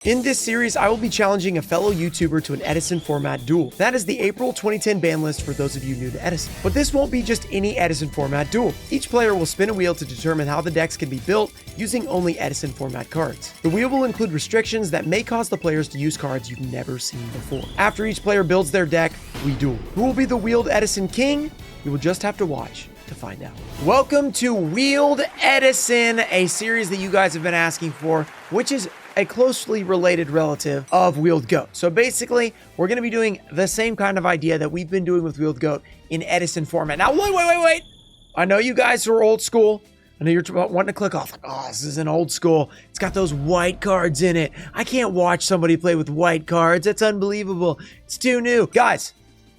In this series, I will be challenging a fellow YouTuber to an Edison format duel. That is the April 2010 ban list for those of you new to Edison. But this won't be just any Edison format duel. Each player will spin a wheel to determine how the decks can be built using only Edison format cards. The wheel will include restrictions that may cause the players to use cards you've never seen before. After each player builds their deck, we duel. Who will be the Wheeled Edison King? You will just have to watch to find out. Welcome to Wheeled Edison, a series that you guys have been asking for, which is a closely related relative of Wheeled Goat. So basically, we're going to be doing the same kind of idea that we've been doing with Wheeled Goat in Edison format. Now, wait. I know you guys are old school. I know you're wanting to click off like, oh, this is an old school. It's got those white cards in it. I can't watch somebody play with white cards. That's unbelievable. It's too new. Guys,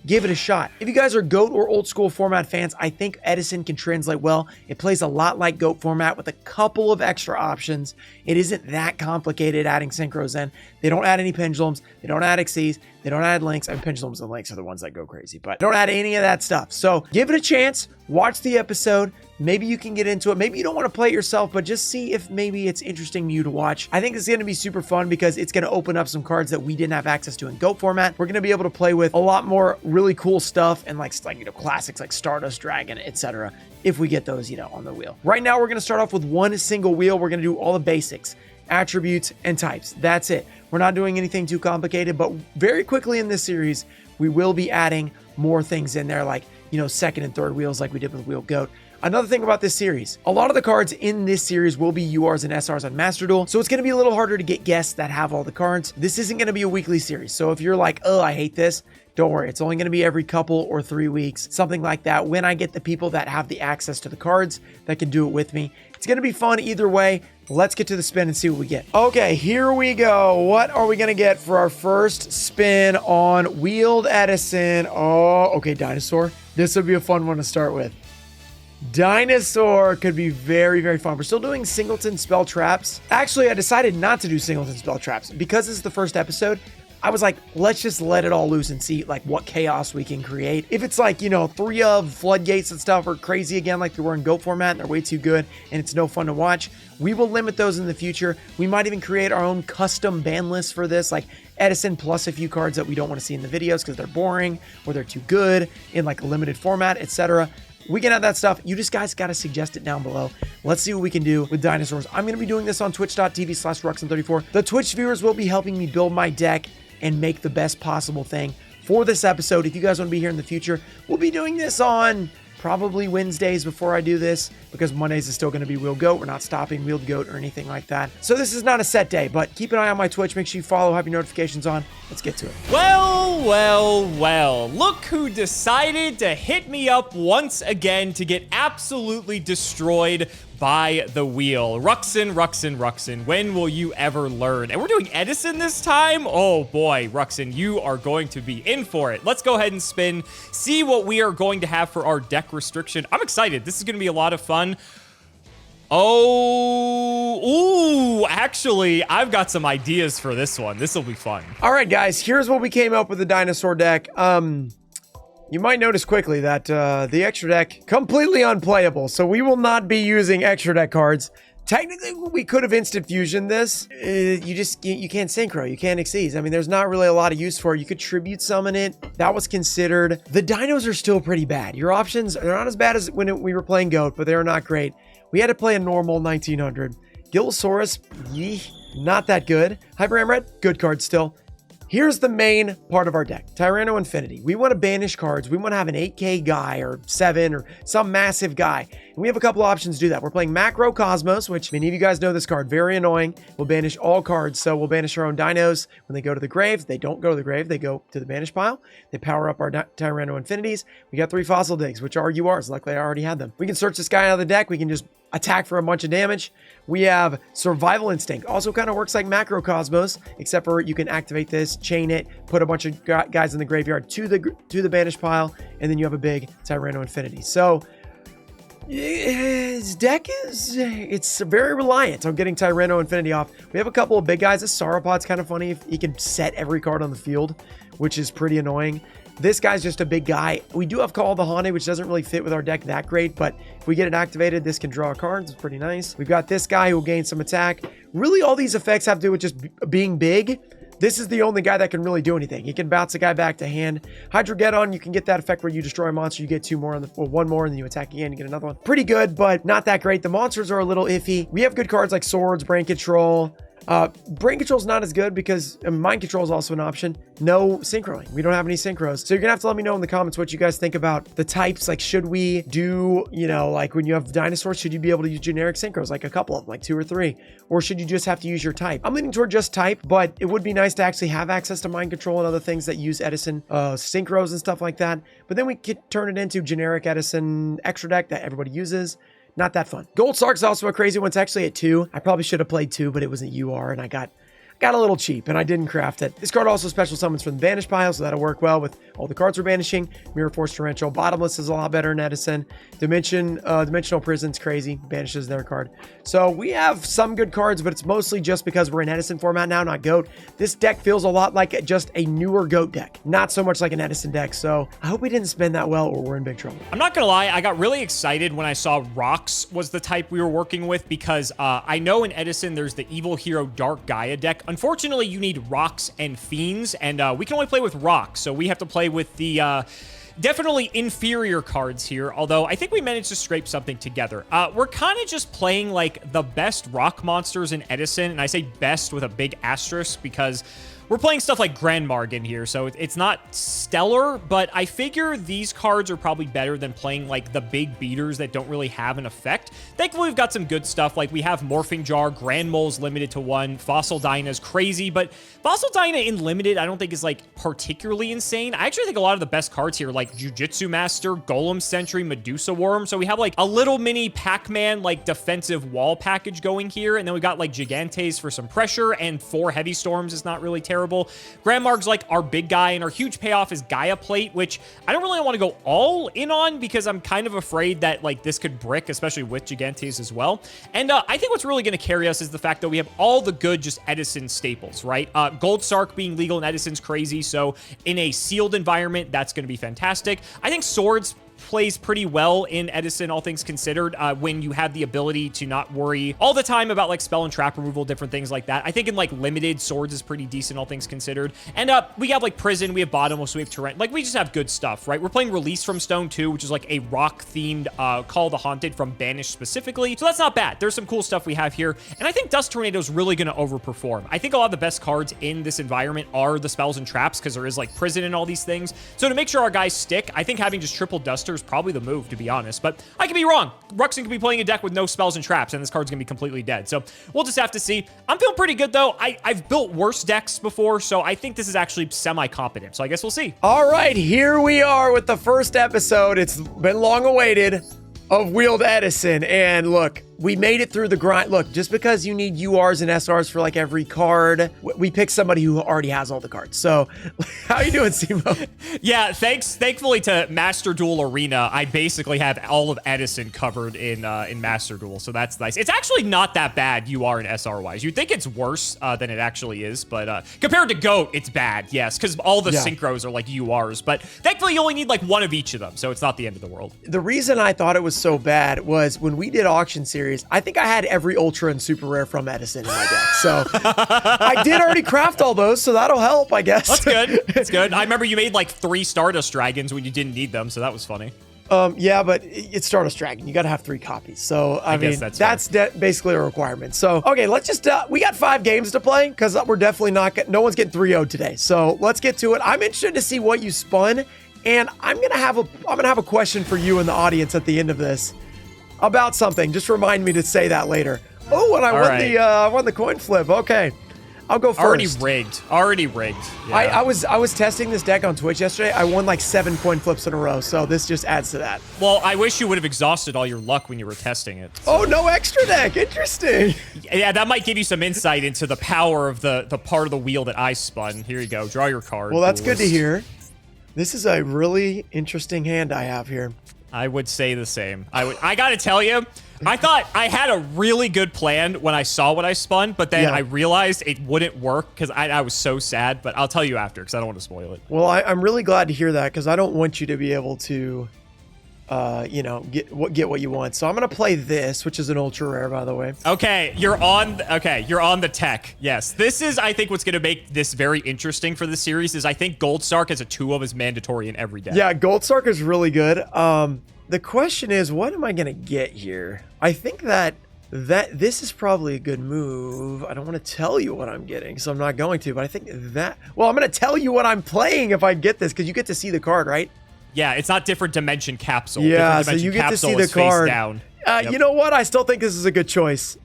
give it a shot. If you guys are GOAT or old school format fans, I think Edison can translate well. It plays a lot like GOAT format with a couple of extra options. It isn't that complicated adding synchros in. They don't add any pendulums. They don't add XCs. They don't add links. I mean, pendulums and links are the ones that go crazy, but don't add any of that stuff. So give it a chance. Watch the episode. Maybe you can get into it. Maybe you don't want to play it yourself, but just see if maybe it's interesting to you to watch. I think it's going to be super fun because it's going to open up some cards that we didn't have access to in GOAT format. We're going to be able to play with a lot more really cool stuff and like classics like Stardust Dragon, etc. if we get those, on the wheel. Right now, we're going to start off with one single wheel. We're going to do all the basics, attributes, and types. That's it. We're not doing anything too complicated, but very quickly in this series, we will be adding more things in there, like, second and third wheels like we did with Wheel Goat. Another thing about this series, a lot of the cards in this series will be URs and SRs on Master Duel, so it's going to be a little harder to get guests that have all the cards. This isn't going to be a weekly series, so if you're like, oh, I hate this, don't worry. It's only going to be every couple or 3 weeks, something like that, when I get the people that have the access to the cards that can do it with me. It's going to be fun either way. Let's get to the spin and see what we get. Okay, here we go. What are we going to get for our first spin on Wheeled Edison? Oh, okay, Dinosaur. This would be a fun one to start with. Dinosaur could be very, very fun. We're still doing singleton spell traps. Actually, I decided not to do singleton spell traps because this is the first episode. I was like, let's just let it all loose and see like what chaos we can create. If it's like, 3 of floodgates and stuff are crazy again, like they were in GOAT format and they're way too good and it's no fun to watch, we will limit those in the future. We might even create our own custom ban list for this, like Edison plus a few cards that we don't want to see in the videos because they're boring or they're too good in like a limited format, etc. We can add that stuff. You just guys got to suggest it down below. Let's see what we can do with dinosaurs. I'm going to be doing this on twitch.tv/Ruxin34. The Twitch viewers will be helping me build my deck and make the best possible thing for this episode. If you guys want to be here in the future, we'll be doing this on probably Wednesdays before I do this, because Mondays is still going to be Wheel Goat. We're not stopping Wheeled Goat or anything like that. So this is not a set day, but keep an eye on my Twitch. Make sure you follow, have your notifications on. Let's get to it. Well. Look who decided to hit me up once again to get absolutely destroyed by the wheel. Ruxin, when will you ever learn? And we're doing Edison this time? Oh boy, Ruxin, you are going to be in for it. Let's go ahead and spin, see what we are going to have for our deck restriction. I'm excited. This is going to be a lot of fun. Actually, I've got some ideas for this one. This will be fun. All right, guys, here's what we came up with the dinosaur deck. You might notice quickly that the extra deck, completely unplayable, so we will not be using extra deck cards. Technically, we could have instant fusion this. You can't synchro, you can't XCs. I mean, there's not really a lot of use for it. You could tribute summon it. That was considered. The dinos are still pretty bad. Your options are not as bad as when we were playing GOAT, but they're not great. We had to play a normal 1900. Gillosaurus, not that good. Hyper Amret, good card still. Here's the main part of our deck, Tyranno Infinity. We want to banish cards. We want to have an 8K guy or 7 or some massive guy. And we have a couple options to do that. We're playing Macro Cosmos, which many of you guys know this card, very annoying. We'll banish all cards. So we'll banish our own dinos when they go to the grave. They don't go to the grave. They go to the banish pile. They power up our Tyranno Infinities. We got 3 Fossil Digs, which are URs. Luckily, I already had them. We can search this guy out of the deck. We can just attack for a bunch of damage. We have Survival Instinct. Also kind of works like Macro Cosmos, except for you can activate this, chain it, put a bunch of guys in the graveyard to the banish pile, and then you have a big Tyranno Infinity. So His deck it's very reliant on getting Tyranno Infinity off. We have a couple of big guys. This Sauropod's kind of funny. He can set every card on the field, which is pretty annoying. This guy's just a big guy. We do have Call of the Haunted, which doesn't really fit with our deck that great, but if we get it activated, this can draw cards. It's pretty nice. We've got this guy who will gain some attack. Really, all these effects have to do with just being big. This is the only guy that can really do anything. He can bounce a guy back to hand. Hydrogeddon, you can get that effect where you destroy a monster, you get two more, one more, and then you attack again, you get another one. Pretty good, but not that great. The monsters are a little iffy. We have good cards like Swords, Brain Control. Brain Control's not as good because Mind Control is also an option. No synchroing. We don't have any synchros. So you're gonna have to let me know in the comments what you guys think about the types. Like, should we do, you know, like when you have dinosaurs, should you be able to use generic synchros, like a couple of them, like 2 or 3? Or should you just have to use your type? I'm leaning toward just type, but it would be nice to actually have access to Mind Control and other things that use Edison synchros and stuff like that. But then we could turn it into generic Edison extra deck that everybody uses. Not that fun. Gold Sark's also a crazy one. It's actually at 2. I probably should have played 2, but it was a UR and I got a little cheap and I didn't craft it. This card also special summons from the banish pile, so that'll work well with all the cards we're banishing. Mirror Force Torrential. Bottomless is a lot better in Edison. Dimensional Prison's crazy. Banishes their card. So we have some good cards, but it's mostly just because we're in Edison format now, not GOAT. This deck feels a lot like just a newer GOAT deck, not so much like an Edison deck. So I hope we didn't spend that well or we're in big trouble. I'm not gonna lie, I got really excited when I saw Rocks was the type we were working with because I know in Edison there's the Evil Hero Dark Gaia deck. Unfortunately, you need Rocks and Fiends, and we can only play with Rocks, so we have to play with the definitely inferior cards here, although I think we managed to scrape something together. We're kind of just playing like the best rock monsters in Edison, and I say best with a big asterisk because we're playing stuff like Grand Marg in here, so it's not stellar, but I figure these cards are probably better than playing like the big beaters that don't really have an effect. Thankfully, we've got some good stuff, like we have Morphing Jar, Grand Mole's limited to 1, Fossil Dyna's crazy, but Fossil Dyna in limited I don't think is like particularly insane. I actually think a lot of the best cards here, like Jujutsu Master, Golem Sentry, Medusa Worm, so we have like a little mini Pac-Man like defensive wall package going here, and then we got like Gigantes for some pressure, and 4 Heavy Storms is not really terrible. Grand Marg's like our big guy, and our huge payoff is Gaia Plate, which I don't really want to go all in on because I'm kind of afraid that like this could brick, especially with Gigantes as well. And I think what's really going to carry us is the fact that we have all the good just Edison staples, right? Gold Sark being legal in Edison's crazy, so in a sealed environment, that's going to be fantastic. I think Swords plays pretty well in Edison, all things considered, when you have the ability to not worry all the time about like spell and trap removal, different things like that. I think in like limited, Swords is pretty decent, all things considered. And we have like Prison, we have Bottomless, we have Torrent. Like, we just have good stuff, right? We're playing Release from Stone too, which is like a rock-themed Call of the Haunted from Banish specifically. So that's not bad. There's some cool stuff we have here. And I think Dust Tornado is really going to overperform. I think a lot of the best cards in this environment are the spells and traps because there is like Prison and all these things. So to make sure our guys stick, I think having just triple Duster is probably the move, to be honest, but I could be wrong. Ruxin could be playing a deck with no spells and traps, and this card's gonna be completely dead. So we'll just have to see. I'm feeling pretty good, though. I've built worse decks before, so I think this is actually semi-competent. So I guess we'll see. All right, here we are with the first episode. It's been long awaited of Wheeled Edison, and look, we made it through the grind. Look, just because you need URs and SRs for like every card, we picked somebody who already has all the cards. So how you doing, Simo? Yeah, thankfully to Master Duel Arena, I basically have all of Edison covered in Master Duel, so that's nice. It's actually not that bad UR and SR wise. You'd think it's worse than it actually is, but compared to GOAT, it's bad, yes, because all the synchros are like URs, but thankfully you only need like one of each of them, so it's not the end of the world. The reason I thought it was so bad was when we did Auction Series, I think I had every Ultra and Super Rare from Edison in my deck. So I did already craft all those, so that'll help, I guess. That's good. That's good. I remember you made like 3 Stardust Dragons when you didn't need them, so that was funny. Yeah, but it's Stardust Dragon. You got to have 3 copies. So, I mean, that's basically a requirement. So, okay, let's just, we got 5 games to play because we're definitely not, no one's getting 3-0 today. So let's get to it. I'm interested to see what you spun, and I'm going to have a question for you in the audience at the end of this about something. Just remind me to say that later. Oh, and I won the coin flip. Okay. I'll go first. Already rigged. Yeah. I was testing this deck on Twitch yesterday. I won like 7 coin flips in a row, so this just adds to that. Well, I wish you would have exhausted all your luck when you were testing it. So. Oh, no extra deck. Interesting. Yeah, that might give you some insight into the power of the part of the wheel that I spun. Here you go. Draw your card. Well, that's good to hear. This is a really interesting hand I have here. I would say the same. I gotta tell you, I thought I had a really good plan when I saw what I spun, but then I realized it wouldn't work because I was so sad. But I'll tell you after because I don't want to spoil it. Well, I'm really glad to hear that because I don't want you to be able to, you know, get what you want. So I'm gonna play this, which is an ultra rare, by the way. Okay, you're on the tech. Yes, this is I think what's gonna make this very interesting for the series is I think Gold Stark has a 2 is mandatory in every deck. Yeah, Gold Stark is really good. The question is, what am I gonna get here? I think that this is probably a good move. I don't want to tell you what I'm getting, so I'm not going to. But I think that, well, I'm gonna tell you what I'm playing if I get this, because you get to see the card, right? Yeah, it's not different dimension capsule. Yeah, so you get to see the card. Down. You know what? I still think this is a good choice.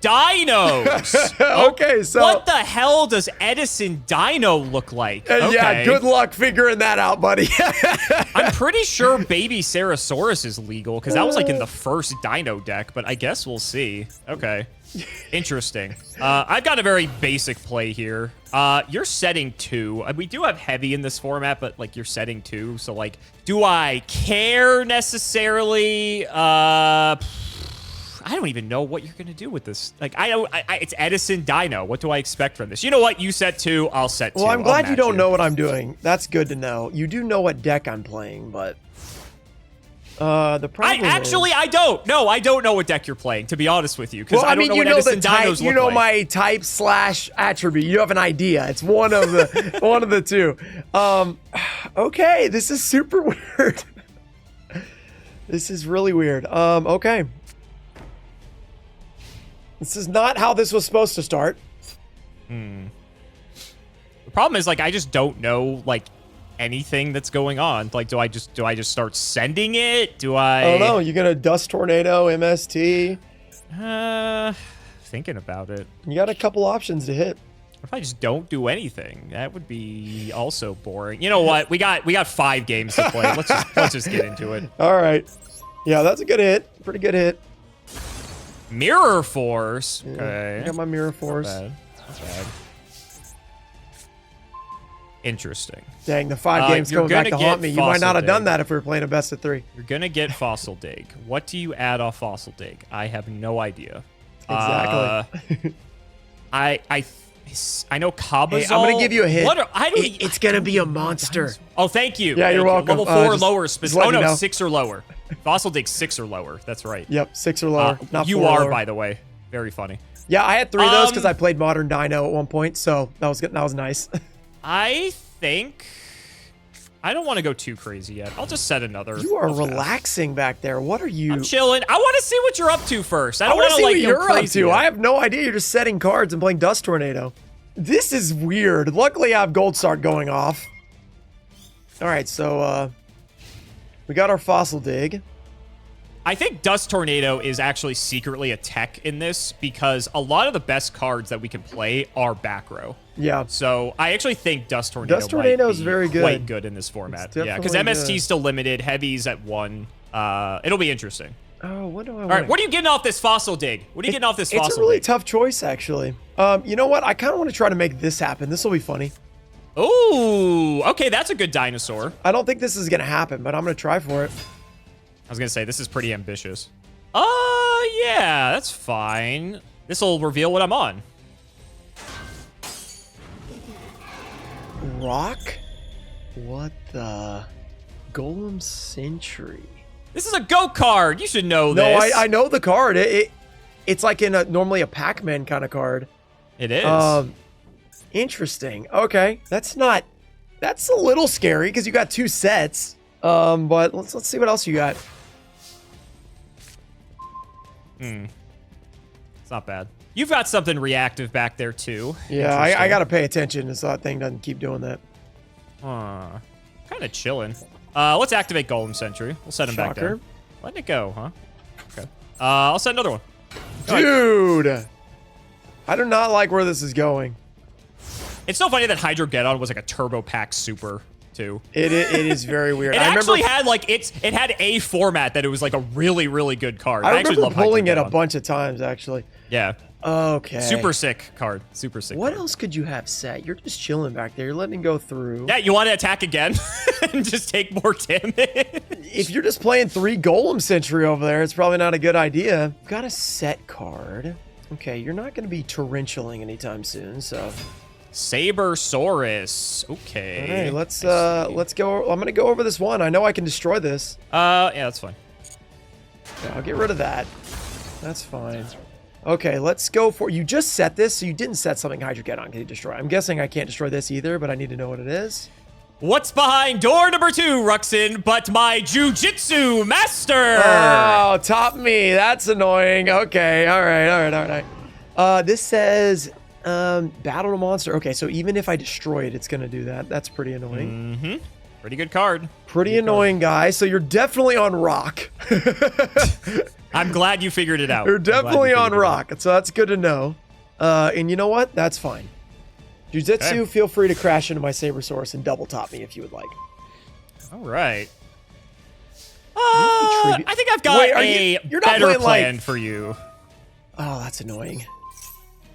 Dinos. Okay, so what the hell does Edison Dino look like? Yeah, good luck figuring that out, buddy. I'm pretty sure Baby Sarasaurus is legal because that was like in the first Dino deck, but I guess we'll see. Okay, interesting. I've got a very basic play here. You're setting 2. We do have heavy in this format, but like you're setting 2, so like, do I care necessarily? I don't even know what you're gonna do with this. Like, it's Edison Dino. What do I expect from this? You know what? You set 2, I'll set 2. Well, I'm glad you don't know what I'm doing. That's good to know. You do know what deck I'm playing, but the problem I don't. No, I don't know what deck you're playing, to be honest with you, because I don't know what Edison Dinos look like. You know my type / attribute. You have an idea. It's one of the one of the two. Okay, this is super weird. This is really weird. Okay. This is not how this was supposed to start. The problem is, like, I just don't know, like, anything that's going on. Like, do I just start sending it? I don't know. You gonna Dust Tornado, MST? Thinking about it. You got a couple options to hit. What if I just don't do anything? That would be also boring. You know what? We got 5 games to play. Let's just get into it. All right. Yeah, that's a good hit. Pretty good hit. Mirror Force. Yeah, Okay. I got my Mirror Force. Not bad. Interesting. Dang, the 5 games coming back to haunt me. You might not have done Dig. that if we were playing a best of 3. You're gonna get Fossil Dig. What do you add off Fossil Dig? I have no idea. Exactly. I know Cabazol. Hey, I'm gonna give you a hint. It's gonna be a monster. Oh, thank you. Yeah, you're welcome. Level 4 or lower. Oh no, know. 6 or lower. Fossil Dig 6 or lower. That's right. Yep, 6 or lower. Not you 4 or are, lower. by the way. Very funny. Yeah, I had 3 of those because I played Modern Dino at one point, so that was good. That was nice. I think I don't want to go too crazy yet. I'll just set another. You are relaxing back there. What are you? I'm chilling. I want to see what you're up to first. I don't want to see like what you're up to. Yet. I have no idea. You're just setting cards and playing Dust Tornado. This is weird. Luckily, I have Gold Start going off. All right, so we got our Fossil Dig. I think Dust Tornado is actually secretly a tech in this because a lot of the best cards that we can play are back row. Yeah. So I actually think Dust Tornado is very good. Quite good in this format. Yeah, because MST is still limited. Heavy's at 1. It'll be interesting. Oh, what do I want? All right, what are you getting off this Fossil Dig? What are you getting off this Fossil Dig? It's a really tough choice, actually. You know what? I kind of want to try to make this happen. This will be funny. Ooh, okay, that's a good dinosaur. I don't think this is going to happen, but I'm going to try for it. I was going to say, this is pretty ambitious. Yeah, that's fine. This will reveal what I'm on. Rock? What the? Golem Sentry. This is a Go card. You should know this. No, I know the card. It's like in normally a Pac-Man kind of card. It is. Interesting. Okay, that's a little scary because you got 2 sets. But let's see what else you got. It's not bad. You've got something reactive back there too. Yeah, I gotta pay attention so that thing doesn't keep doing that. Kind of chilling. Let's activate Golem Sentry. We'll set him back there. Letting it go, huh? Okay. I'll set another one. Dude! I do not like where this is going. It's so funny that Hydrogeddon was like a Turbo Pack Super, too. It is very weird. It actually had, like, it had a format that it was, like, a really, really good card. I remember actually love pulling it a Hydrogeddon. bunch of times, actually. Yeah. Okay. Super sick card. Super sick. What card. else could you have set? You're just chilling back there. You're letting it go through. Yeah, you want to attack again and just take more damage? If you're just playing 3 Golem Sentry over there, it's probably not a good idea. Got a set card. Okay, you're not going to be torrentialing anytime soon, so. Sabersaurus. Okay. All right, let's go. I'm going to go over this one. I know I can destroy this. Yeah, that's fine. Yeah, I'll get rid of that. That's fine. Okay, let's go for... You just set this, so you didn't set something Hydrogeddon can you destroy. I'm guessing I can't destroy this either, but I need to know what it is. What's behind door number 2, Ruxin, but my Jujitsu Master? Oh, top me. That's annoying. Okay, all right. This says battle a monster. Okay, so even if I destroy it, it's going to do that. That's pretty annoying. Mm-hmm. Pretty good card. Pretty annoying, guy. So you're definitely on rock. I'm glad you figured it out. You're definitely on rock, so that's good to know. And you know what? That's fine. Jujitsu, feel free to crash into my Sabersaurus and double top me if you would like. All right. I think I've got you're not better playing, plan like... for you. Oh, that's annoying.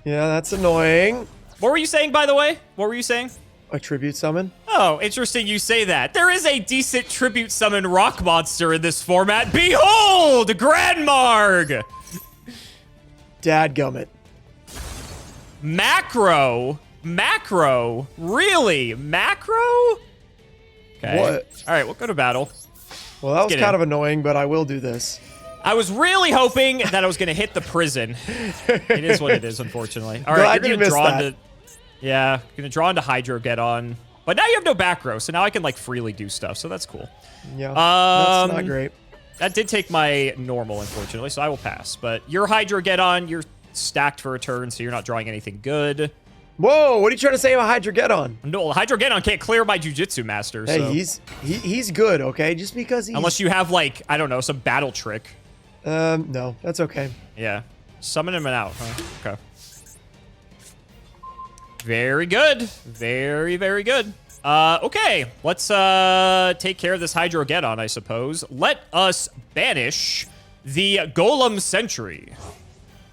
Yeah, that's annoying. What were you saying, by the way? What were you saying? A tribute summon? Oh, interesting you say that. There is a decent tribute summon rock monster in this format. Behold, Grandmarg! Dadgummit. Macro? Macro? Really? Macro? Okay. What? All right, we'll go to battle. Well, that was kind of annoying, but I will do this. I was really hoping that I was going to hit the prison. It is what it is, unfortunately. All right, you're going to draw into... Yeah, going to draw into Hydrogeddon. But now you have no back row, so now I can, like, freely do stuff, so that's cool. Yeah, that's not great. That did take my normal, unfortunately, so I will pass. But your Hydrogeddon, you're stacked for a turn, so you're not drawing anything good. Whoa, what are you trying to say about Hydrogeddon? No, Hydrogeddon can't clear my Jujitsu Master, so... Hey, he's good, okay? Just because he's... Unless you have, like, I don't know, some battle trick. No, that's okay. Yeah. Summon him out, huh? Okay. Very good. Very, very good. Okay. Let's take care of this Hydrogeddon, I suppose. Let us banish the Golem Sentry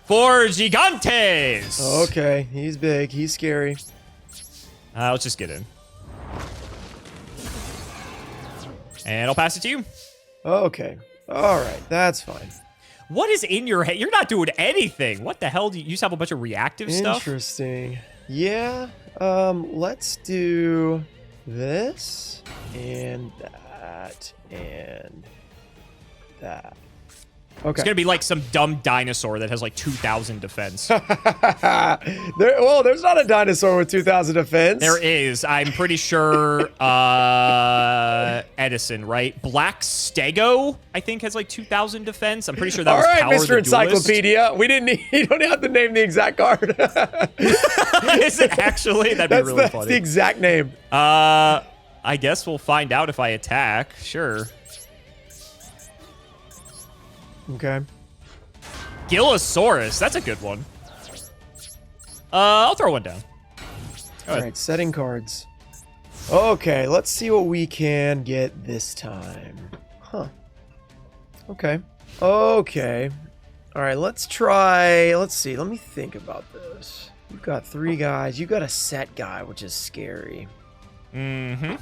for Gigantes. Okay, he's big. He's scary. Let's just get in. And I'll pass it to you. Okay. All right, that's fine. What is in your head? You're not doing anything. What the hell? Do you just have a bunch of reactive stuff? Interesting. Yeah. Let's do this and that and that. Okay. It's gonna be like some dumb dinosaur that has like 2,000 defense. There's not a dinosaur with 2,000 defense. There is. I'm pretty sure Edison, right? Black Stego, I think, has like 2,000 defense. I'm pretty sure that All was right, Power Mr. the Encyclopedia. We didn't need, you don't have to name the exact card. Is it actually? That'd be really funny. That's the exact name. I guess we'll find out if I attack. Sure. Okay. Gillosaurus. That's a good one. I'll throw one down. All right, setting cards. Okay, let's see what we can get this time. Huh. Okay. Okay. All right, let's try. Let's see. Let me think about this. You've got 3 guys. You got a set guy, which is scary. Mm-hmm.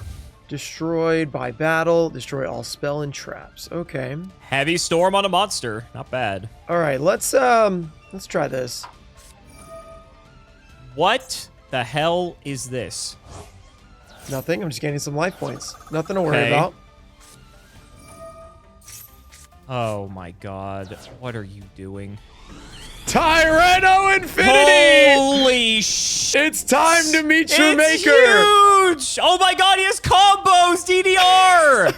Destroyed by battle. Destroy all spell and traps. Okay. Heavy storm on a monster. Not bad. All right, let's try this. What the hell is this? Nothing. I'm just getting some life points. Nothing to worry about. Oh my god. What are you doing? Tyranno Infinity! Holy shit! It's time to meet your maker! Huge! Oh my god, he has combos! DDR!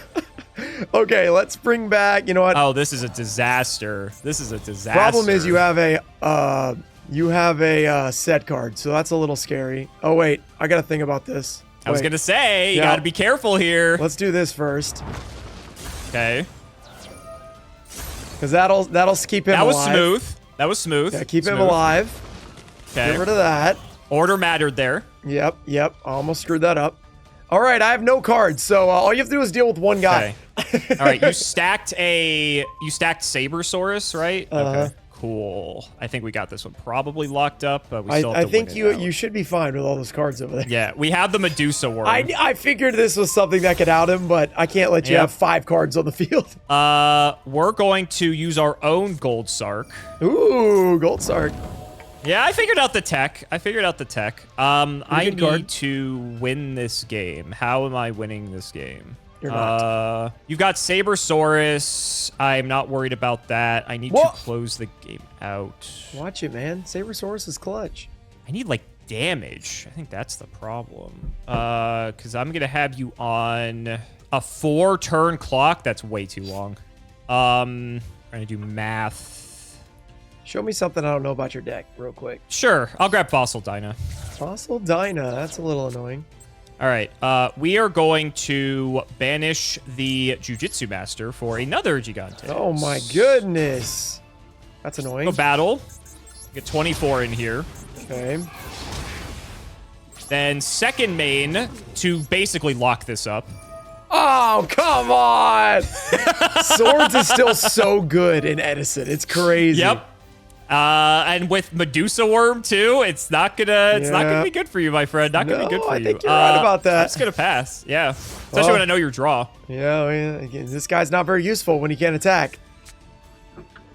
Okay, let's bring back, you know what? Oh, this is a disaster. This is a disaster. Problem is you have a set card, so that's a little scary. Oh wait, I gotta think about this. I was gonna say, you gotta be careful here. Let's do this first. Okay. Because that'll keep him alive. That was smooth. That was smooth. Yeah, keep him alive. Okay. Get rid of that. Order mattered there. Yep. Almost screwed that up. All right, I have no cards, so all you have to do is deal with one guy. Okay. All right, you stacked Sabersaurus, right? Okay, Cool. I think we got this one probably locked up, but we still have to I think win it out. you should be fine with all those cards over there. Yeah, we have the Medusa worm. I figured this was something that could out him, but I can't let you have 5 cards on the field. We're going to use our own Gold Sark. Ooh, Gold Sark. Yeah, I figured out the tech. I need card. to win this game. How am I winning this game? You're not. You've got Sabersaurus. I'm not worried about that. I need to close the game out. Watch it, man. Sabersaurus is clutch. I need, like, damage. I think that's the problem. Because I'm going to have you on a 4-turn clock. That's way too long. I'm going to do math. Show me something I don't know about your deck real quick. Sure. I'll grab Fossil Dyna. Fossil Dyna. That's a little annoying. All right, we are going to banish the Jujitsu Master for another Gigante. Oh my goodness. That's annoying. Go battle. Get 24 in here. Okay. Then second main to basically lock this up. Oh, come on. Swords is still so good in Edison. It's crazy. Yep. And with Medusa Worm too, it's not gonna be good for you, my friend. Not gonna be good for you. I think you're right about that. I'm just gonna pass. Yeah. Especially when I know your draw. Yeah, this guy's not very useful when he can't attack.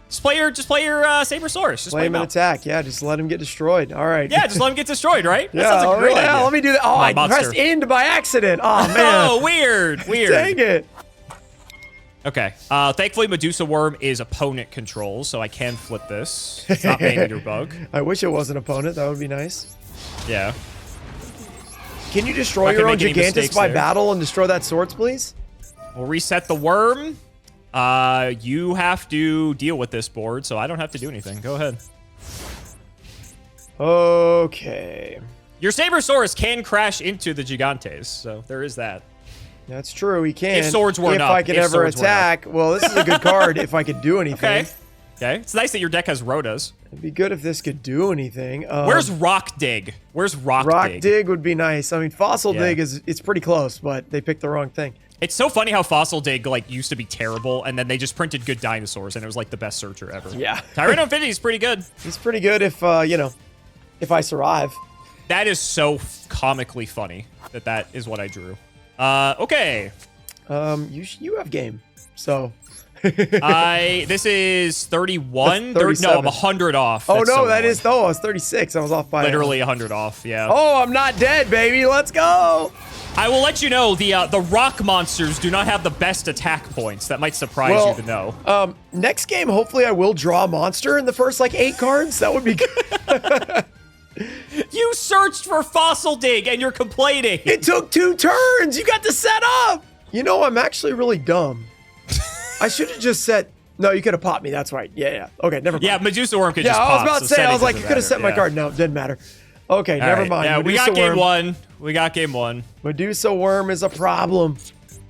Just play your Sabersaurus. Just Play him in attack. Yeah, just let him get destroyed. All right. Yeah, just let him get destroyed, right? That Yeah, sounds like a great idea. let me do that. Oh, I pressed end by accident. Oh, man. Oh, weird. Dang it. Okay. Thankfully, Medusa Worm is opponent control, so I can flip this. It's not Maneater Bug. I wish it was an opponent. That would be nice. Yeah. Can you destroy your own Gigantus by battle and destroy that Swords, please? We'll reset the worm. You have to deal with this board, so I don't have to do anything. Go ahead. Okay. Your Sabersaurus can crash into the Gigantes, so there is that. That's true. He can. If swords weren't up. If I could ever attack. Well, this is a good card if I could do anything. Okay. It's nice that your deck has Rotas. It'd be good if this could do anything. Where's Rock Dig? Where's Rock Dig? Rock Dig would be nice. I mean, Fossil Dig it's pretty close, but they picked the wrong thing. It's so funny how Fossil Dig used to be terrible, and then they just printed good dinosaurs, and it was like the best searcher ever. Yeah. Tyranno Infinity is pretty good. He's pretty good if if I survive. That is so comically funny that is what I drew. Okay. You have game, so. This is 31. No, I'm 100 off. Oh, That's no, so that annoying. is. Oh, I was 36. I was off by Literally 100 off. Yeah. Oh, I'm not dead, baby. Let's go. I will let you know the rock monsters do not have the best attack points. That might surprise you to know. Next game, hopefully, I will draw a monster in the first 8 cards. That would be good. You searched for Fossil Dig and you're complaining. It took 2 turns. You got to set up. You know, I'm actually really dumb. I should have just set. No, you could have popped me. That's right. Yeah. Okay, never mind. Yeah, Medusa Worm could just pop. Yeah, I was about to say. I was like, you could have set my yeah. card. No, it didn't matter. Okay, never mind. Yeah, Medusa we got game Worm. 1. We got game 1. Medusa Worm is a problem.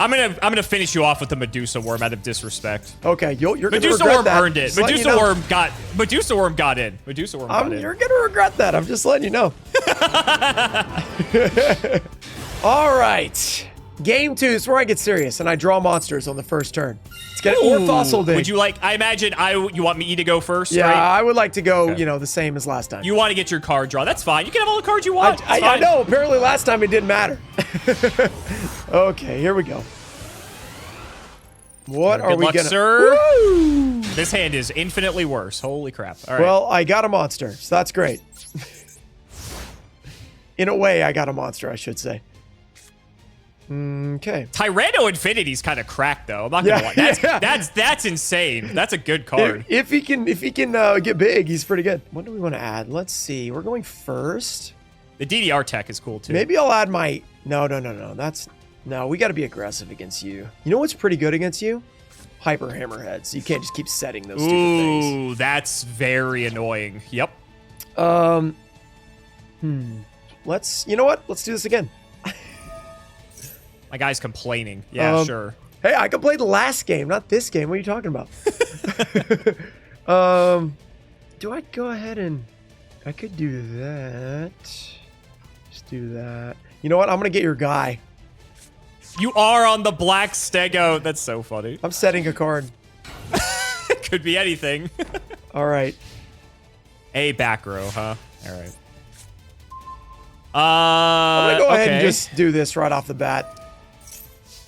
I'm gonna finish you off with the Medusa Worm out of disrespect. Okay, you're gonna Medusa regret Worm that. earned it. Just Medusa Worm got in. Medusa Worm got in. You're gonna regret that. I'm just letting you know. All right, game 2 is where I get serious and I draw monsters on the first turn. Let's get it. Or Fossil Dig. Would you like? I imagine you want me to go first. Yeah, right? I would like to go. Okay. The same as last time. You want to get your card draw? That's fine. You can have all the cards you want. I know. Apparently, last time it didn't matter. Okay, here we go. What are we luck, gonna? Sir. Woo! This hand is infinitely worse. Holy crap! All right. Well, I got a monster, so that's great. In a way, I got a monster, I should say. Okay. Tyranno Infinity's kind of cracked though. I'm not gonna lie. That's insane. That's a good card. If he can get big, he's pretty good. What do we want to add? Let's see. We're going first. The DDR tech is cool too. Maybe I'll add my. No. No, we got to be aggressive against you. You know what's pretty good against you? Hyper Hammerheads. You can't just keep setting those stupid things. Ooh, that's very annoying. Yep. Let's. You know what? Let's do this again. My guy's complaining. Yeah, sure. Hey, I can play the last game, not this game. What are you talking about? Do I go ahead and... I could do that. Just do that. You know what? I'm going to get your guy. You are on the black stego. That's so funny. I'm setting a card. Could be anything. All right. A back row, huh? All right. I'm gonna go ahead and just do this right off the bat.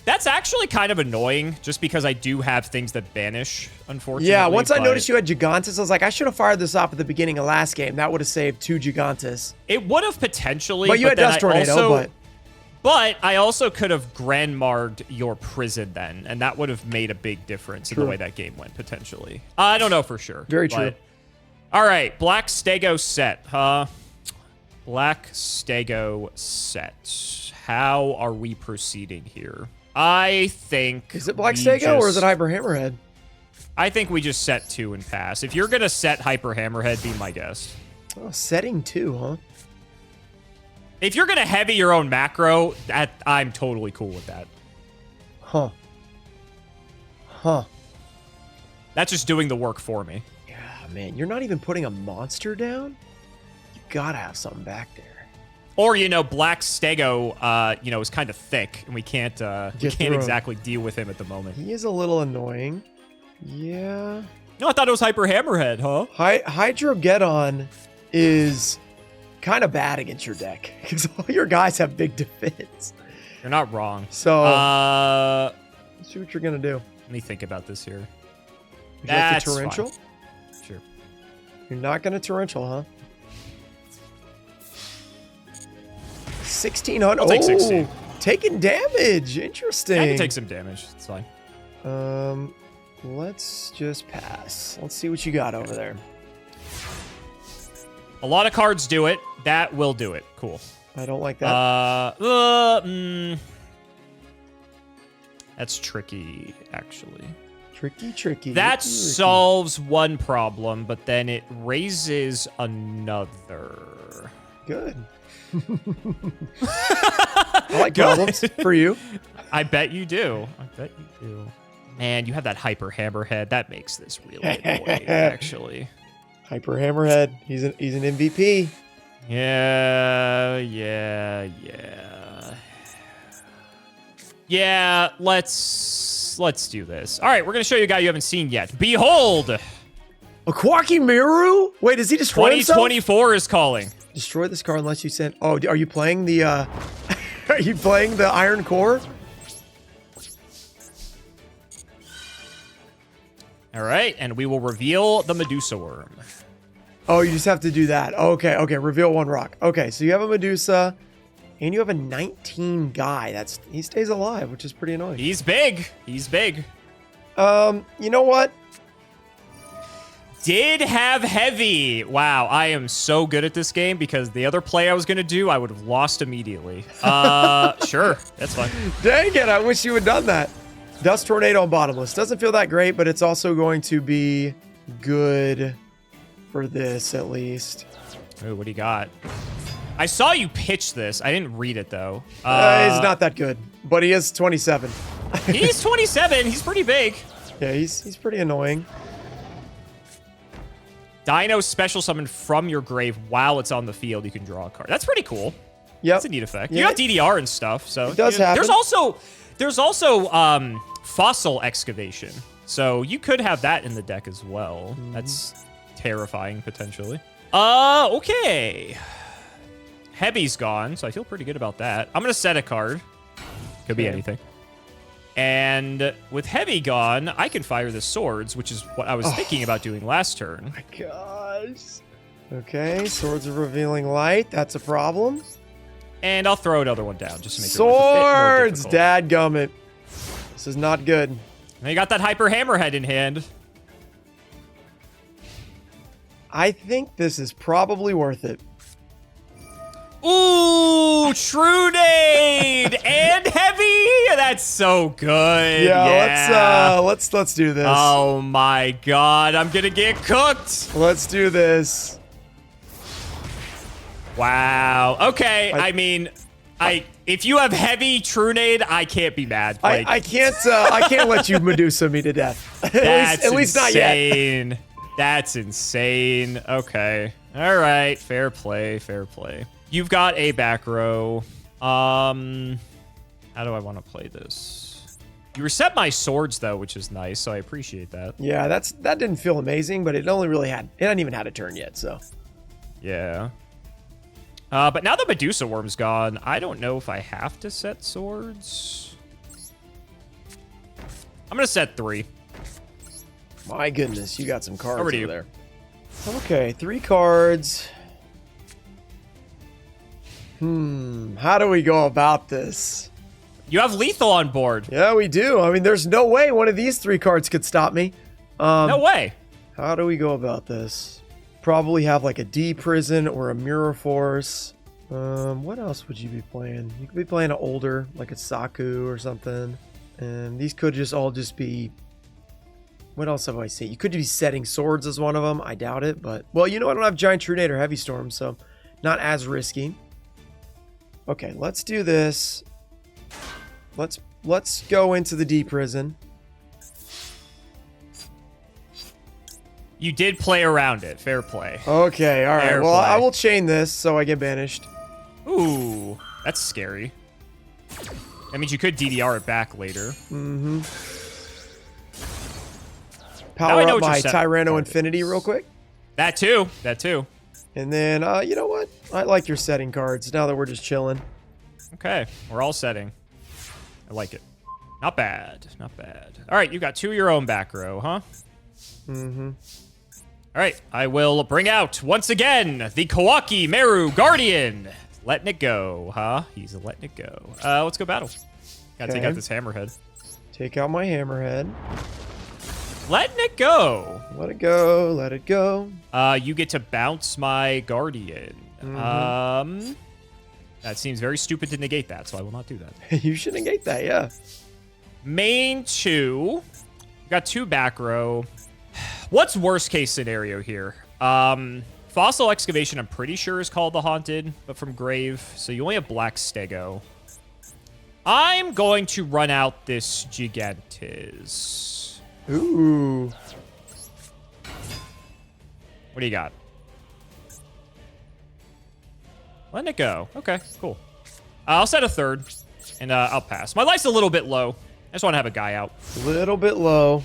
That's actually kind of annoying, just because I do have things that banish, unfortunately. Yeah, once I noticed you had Gigantus, I was like, I should have fired this off at the beginning of last game. That would have saved 2 Gigantus. It would have potentially, but you had Dust Tornado, But I also could have Grandmarred your prison then, and that would have made a big difference in the way that game went, potentially. I don't know for sure. Very true. All right, Black Stego set, huh? Black Stego set. How are we proceeding here? I think... Is it Black Stego or is it Hyper Hammerhead? I think we just set 2 and pass. If you're going to set Hyper Hammerhead, be my guest. Oh, setting 2, huh? If you're going to heavy your own macro, I'm totally cool with that. Huh. Huh. That's just doing the work for me. Yeah, man. You're not even putting a monster down? You gotta have something back there. Or, you know, Black Stego, you know, is kind of thick, and we can't exactly deal with him at the moment. He is a little annoying. Yeah. No, I thought it was Hyper Hammerhead, huh? Hydrogeddon is kind of bad against your deck, because all your guys have big defense. You're not wrong. So, let's see what you're going to do. Let me think about this here. Would you like the Torrential? Fine. Sure. You're not going to Torrential, huh? 1600. I'll take 16. Taking damage. Interesting. I can take some damage. It's fine. Let's just pass. Let's see what you got over there. A lot of cards do it. That will do it. Cool. I don't like that. That's tricky, actually. Tricky. That solves one problem, but then it raises another. Good. I like problems for you. I bet you do. Man, you have that Hyper Hammerhead. That makes this really annoying, actually. Hyper Hammerhead. He's an MVP. Yeah. Yeah, let's do this. All right, we're going to show you a guy you haven't seen yet. Behold! A Quacky Miru? Wait, does he destroy himself? 2024 is calling. Destroy this card unless you send... Oh, are you playing the... Are you playing the Iron Core? All right, and we will reveal the Medusa Worm. Oh, you just have to do that. Okay, reveal 1 rock. Okay, so you have a Medusa, and you have a 19 guy. He stays alive, which is pretty annoying. He's big. You know what? Did have heavy. Wow, I am so good at this game because the other play I was going to do, I would have lost immediately. Sure, that's fine. Dang it, I wish you had done that. Dust Tornado on Bottomless. Doesn't feel that great, but it's also going to be good for this, at least. Ooh, what do you got? I saw you pitch this. I didn't read it, though. He's not that good, but he is 27. He's 27. He's pretty big. Yeah, he's pretty annoying. Dino special summon from your grave while it's on the field. You can draw a card. That's pretty cool. Yeah, that's a neat effect. You got DDR and stuff, so it does happen. There's also fossil excavation, so you could have that in the deck as well. That's terrifying potentially. Okay. Heavy's gone, so I feel pretty good about that. I'm gonna set a card. Could be anything. And with Heavy gone, I can fire the swords, which is what I was thinking about doing last turn. Oh my gosh. Okay, Swords of Revealing Light. That's a problem. And I'll throw another one down just to make Swords! Dadgummit. This is not good. And you got that Hyper Hammerhead in hand. I think this is probably worth it. Ooh, True Nade and Heavy. That's so good. Yeah. Let's do this. Oh my god, I'm gonna get cooked. Let's do this. Wow. Okay. I mean, if you have Heavy True Nade, I can't be mad. Like, I can't let you Medusa me to death. at least not yet. That's insane. Okay. All right. Fair play. You've got a back row. How do I want to play this? You reset my swords, though, which is nice, so I appreciate that. Yeah, that didn't feel amazing, but it only really had... It hadn't even had a turn yet, so... Yeah. But now that Medusa Worm's gone, I don't know if I have to set swords. I'm going to set 3. My goodness, you got some cards Over to you. there. Okay, 3 cards. How do we go about this? You have lethal on board. Yeah, we do. I mean, there's no way one of these 3 cards could stop me. No way. How do we go about this? Probably have like a D Prison or a Mirror Force. What else would you be playing? You could be playing an older, like a Saku or something. And these could just all just be... What else have I seen? You could be setting swords as one of them. I doubt it, but... Well, you know, I don't have Giant Trunade or Heavy Storm, so not as risky. Okay, let's do this. Let's go into the D Prison. You did play around it. Fair play. Okay, all right. Fair Well, play. I will chain this so I get banished. Ooh, that's scary. That means you could DDR it back later. Mm-hmm. Now I Power know up what my your set Tyranno card Infinity is. real quick. That too. That too. And then, you know what? I like your setting cards now that we're just chilling. Okay, we're all setting. I like it. Not bad. Not bad. All right, you got 2 of your own back row, huh? Mm-hmm. All right, I will bring out, once again, the Kawaki Meru Guardian. Letting it go, huh? He's letting it go. Let's go battle. Gotta take Okay. out this Hammerhead. Take out my Hammerhead. Letting it go. Let it go. Let it go. You get to bounce my Guardian. That seems very stupid to negate that, so I will not do that. You should negate that, yeah. Main 2. You got 2 back row. What's worst case scenario here? Fossil Excavation, I'm pretty sure is called the Haunted, but from Grave. So you only have Black Stego. I'm going to run out this Gigantes. Ooh. What do you got? Letting it go. Okay, cool. I'll set a 3rd, and I'll pass. My life's a little bit low. I just want to have a guy out. A little bit low.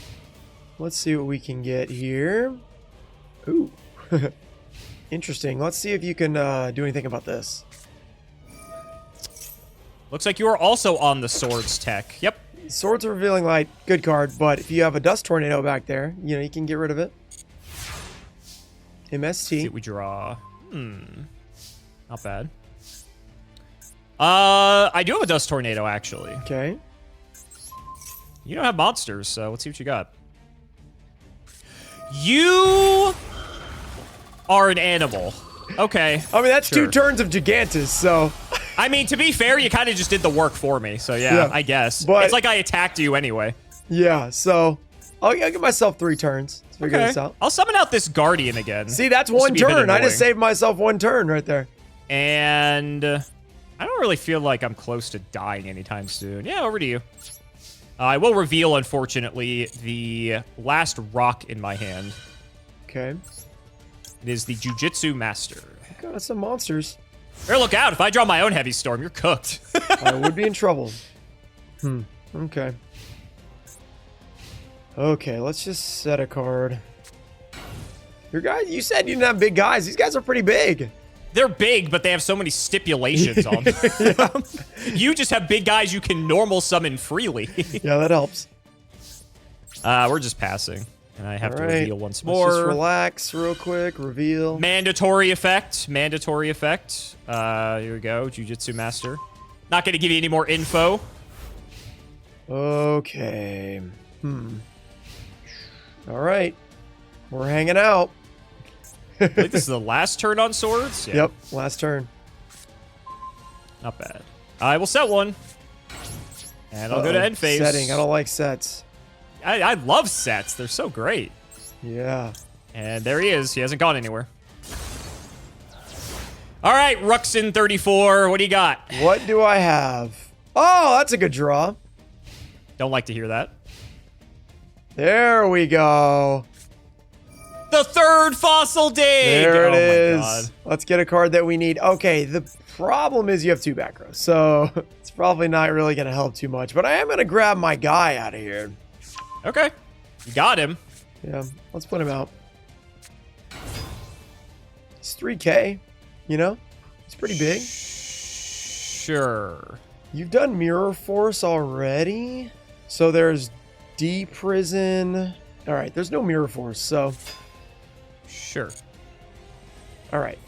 Let's see what we can get here. Ooh. Interesting. Let's see if you can do anything about this. Looks like you are also on the Swords tech. Yep. Swords of Revealing Light, good card, but if you have a Dust Tornado back there, you know, you can get rid of it. Let's see MST. what we draw. Not bad. I do have a Dust Tornado, actually. Okay. You don't have monsters, so let's see what you got. You are an animal. Okay. I mean, that's sure. 2 turns of Gigantus, so... I mean, to be fair, you kind of just did the work for me, so yeah, I guess. but- It's like I attacked you anyway. Yeah, so... I'll give myself 3 turns. Let's figure Okay. this out. I'll summon out this Guardian again. See, that's Just to 1 be a bit turn. I just annoying. saved myself 1 turn right there. And I don't really feel like I'm close to dying anytime soon. Yeah, over to you. I will reveal, unfortunately, the last rock in my hand. Okay. It is the Jujitsu Master. Got some monsters. Better look out. If I draw my own Heavy Storm, you're cooked. I would be in trouble. Okay. Okay, let's just set a card. Your guys, you said you didn't have big guys. These guys are pretty big. They're big, but they have so many stipulations on them. You just have big guys you can normal summon freely. Yeah, that helps. We're just passing. And I have All to right. reveal once Let's just more. relax real quick. Reveal. Mandatory effect. Mandatory effect. Here we go. Jujitsu Master. Not going to give you any more info. Okay. All right. We're hanging out. I think this is the last turn on swords. Yeah, Yep, last turn. not bad. I will set 1. And I'll go to end phase. Setting. I don't like sets. I love sets. They're so great. Yeah. And there he is. He hasn't gone anywhere. All right, Ruxin 34. What do you got? What do I have? Oh, that's a good draw. Don't like to hear that. There we go. The 3rd fossil dig. There it Oh is. my god. Let's get a card that we need. Okay, problem is you have 2 back rows, so it's probably not really going to help too much. But I am going to grab my guy out of here. Okay. You got him. Yeah, let's put him out. It's 3K, you know? It's pretty big. Sure. You've done Mirror Force already. So there's D-Prison. All right, there's no Mirror Force, so... Sure. All right.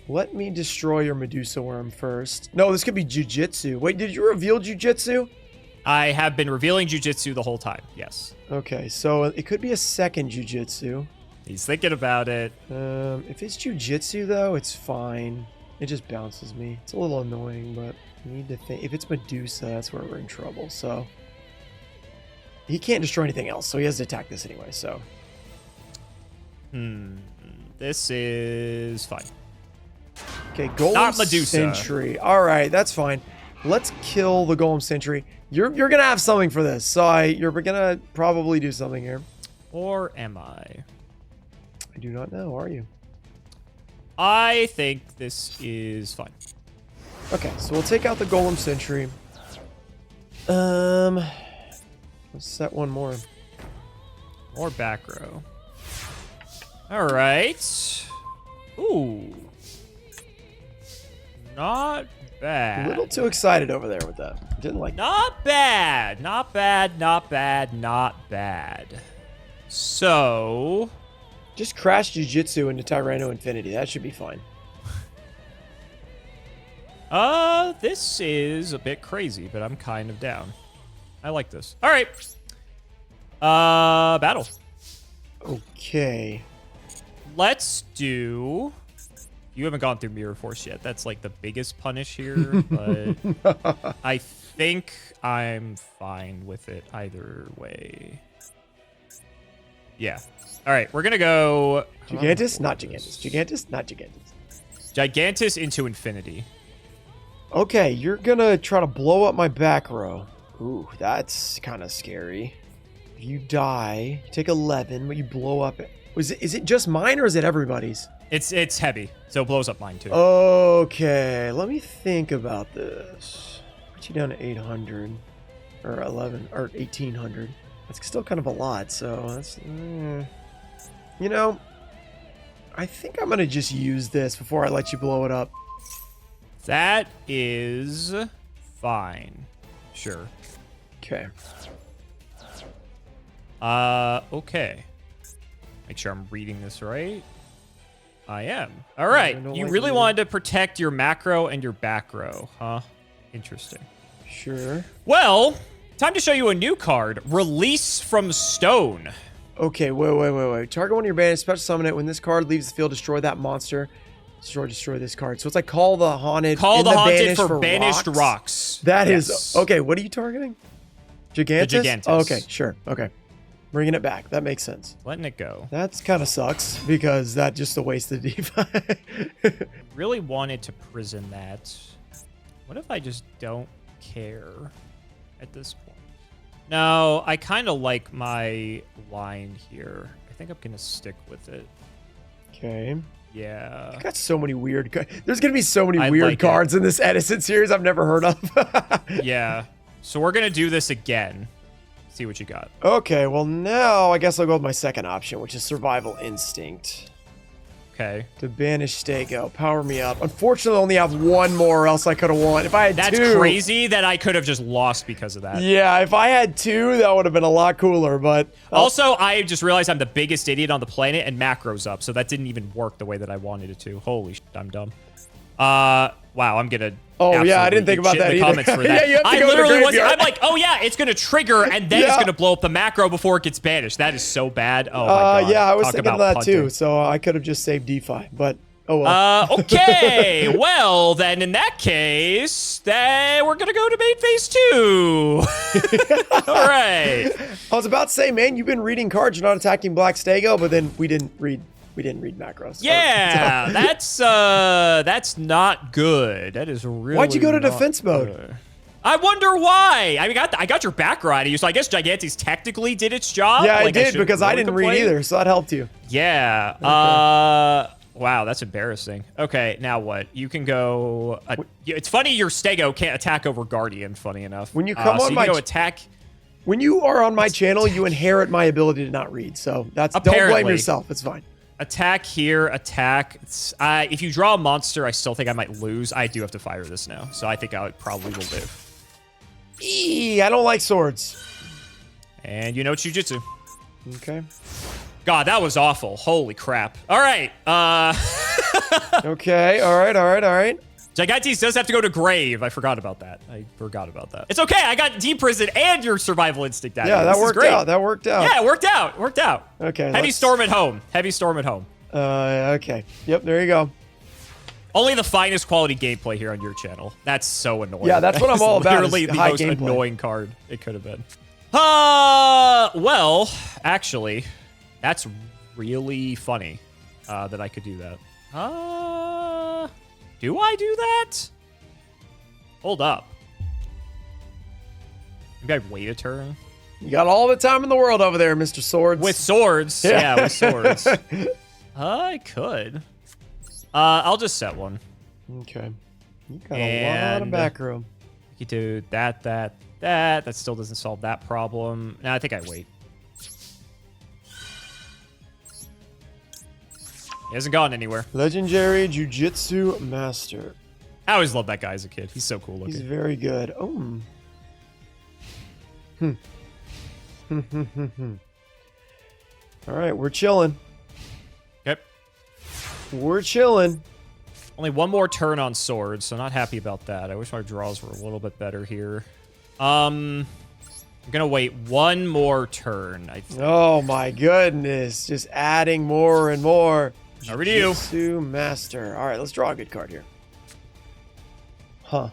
Let me destroy your Medusa Worm first. No, this could be Jujitsu. Wait, did you reveal Jujitsu? I have been revealing Jujitsu the whole time, yes. Okay, so it could be a second Jujitsu. He's thinking about it. If it's Jujitsu, though, it's fine. It just bounces me. It's a little annoying, but I need to think. If it's Medusa, that's where we're in trouble, so... He can't destroy anything else, so he has to attack this anyway, so... This is fine. Okay, Golem Not Medusa. Sentry. All right, that's fine. Let's kill the Golem Sentry. You're gonna have something for this, so you're gonna probably do something here. Or am I? I do not know. Are you? I think this is fine. Okay, so we'll take out the Golem Sentry. Let's set one more. Or back row. All right. Ooh. Not bad. A little too excited over there with that. Didn't like that. Not bad. Not bad. Not bad. Not bad. So... Just crash Jujitsu into Tyranno Infinity. That should be fine. This is a bit crazy, but I'm kind of down. I like this. All right. Battle. Okay. Let's do... You haven't gone through Mirror Force yet. That's like the biggest punish here, but I think I'm fine with it either way. Yeah. All right, we're going to go... Gigantus? Not Gigantus. Gigantus? Not Gigantus. Gigantus into infinity. Okay, you're going to try to blow up my back row. Ooh, that's kind of scary. If you die, you take 11, but you blow up it. Is it just mine or is it everybody's? It's heavy, so it blows up mine too. Okay, let me think about this. Put you down to 800 or 11 or 1800. That's still kind of a lot, so that's you know, I think I'm gonna just use this before I let you blow it up. That is fine. Sure. Okay. Okay. Make sure I'm reading this right. I am. All right. You really wanted to protect your macro and your back row, huh? Interesting. Sure. Well, time to show you a new card. Release from Stone. Okay, wait. Target one of your bandits, special summon it. When this card leaves the field, destroy that monster. Destroy this card. So it's like call the haunted. Call the haunted for banished rocks. That is okay. What are you targeting? Gigantus? The Gigantus. Oh, okay, sure. Okay. Bringing it back. That makes sense. Letting it go. That's kind of sucks because that just a waste of DeFi. Really wanted to prison that. What if I just don't care at this point? No, I kind of like my line here. I think I'm going to stick with it. Okay. Yeah. Got so many weird There's going to be so many weird like cards in this Edison series I've never heard of. Yeah. So we're going to do this again. See what you got. Okay, well now I guess I'll go with my second option, which is Survival Instinct. Okay. To banish Stego. Power me up. Unfortunately, I only have one more, or else I could have won. If I had That's two... crazy that I could have just lost because of that. Yeah, if I had two, that would have been a lot cooler, but... Also, I just realized I'm the biggest idiot on the planet, and macro's up, so that didn't even work the way that I wanted it to. Holy shit, I'm dumb. Wow, I'm gonna... Oh, yeah, I didn't think about that in the either. comments for that. Yeah, you have to I go to the literally was... graveyard. I'm like, oh yeah, it's gonna trigger, and then it's gonna blow up the macro before it gets banished. That is so bad. Oh my god. Yeah, I was Talk thinking of about that punting. too, so I could have just saved DeFi, but... Oh, well. Okay, well, then in that case, then we're gonna go to main phase 2. All right. I was about to say, man, you've been reading cards, you're not attacking Black Stego, but then we didn't read macros. Yeah, that's not good. That is really Why'd you go to not defense mode? good. I wonder why. I mean, I got your back right of you, so I guess Gigantes technically did its job. Yeah, like, I did because I didn't read either, so that helped you. Yeah. Wow, that's embarrassing. Okay, now what? You can go... it's funny your Stego can't attack over Guardian, funny enough. When you come so on you my... can go attack... When you are on my channel, you inherit my ability to not read. So that's... Apparently. Don't blame yourself. It's fine. Attack here, attack. If you draw a monster, I still think I might lose. I do have to fire this now, so I think I probably will live. I don't like swords. And you know Jujutsu. Okay. God, that was awful. Holy crap. All right. Okay. All right. Gigantes does have to go to grave. I forgot about that. It's okay. I got Prison and your survival instinct out. Yeah, that worked out. Yeah, it worked out. Okay. Heavy storm at home. Okay. Yep, there you go. Only the finest quality gameplay here on your channel. That's so annoying. Yeah, that's what I'm all about. Literally the high most gameplay. annoying card it could have been. Well, actually, that's really funny that I could do that. Do I do that? Hold up. Maybe I wait a turn. You got all the time in the world over there, Mr. Swords. With swords. Yeah, with swords. I could. I'll just set one. Okay. You got a lot of back room. You do that. That still doesn't solve that problem. No, I think I wait. He hasn't gone anywhere. Legendary Jiu-Jitsu Master. I always loved that guy as a kid. He's so cool looking. He's very good. Oh. All right, we're chilling. Yep. We're chilling. Only one more turn on swords, so not happy about that. I wish my draws were a little bit better here. I'm gonna wait one more turn, I think. Oh my goodness. Just adding more and more. Over to you. Jiu-Jitsu Master. All right, let's draw a good card here. Huh.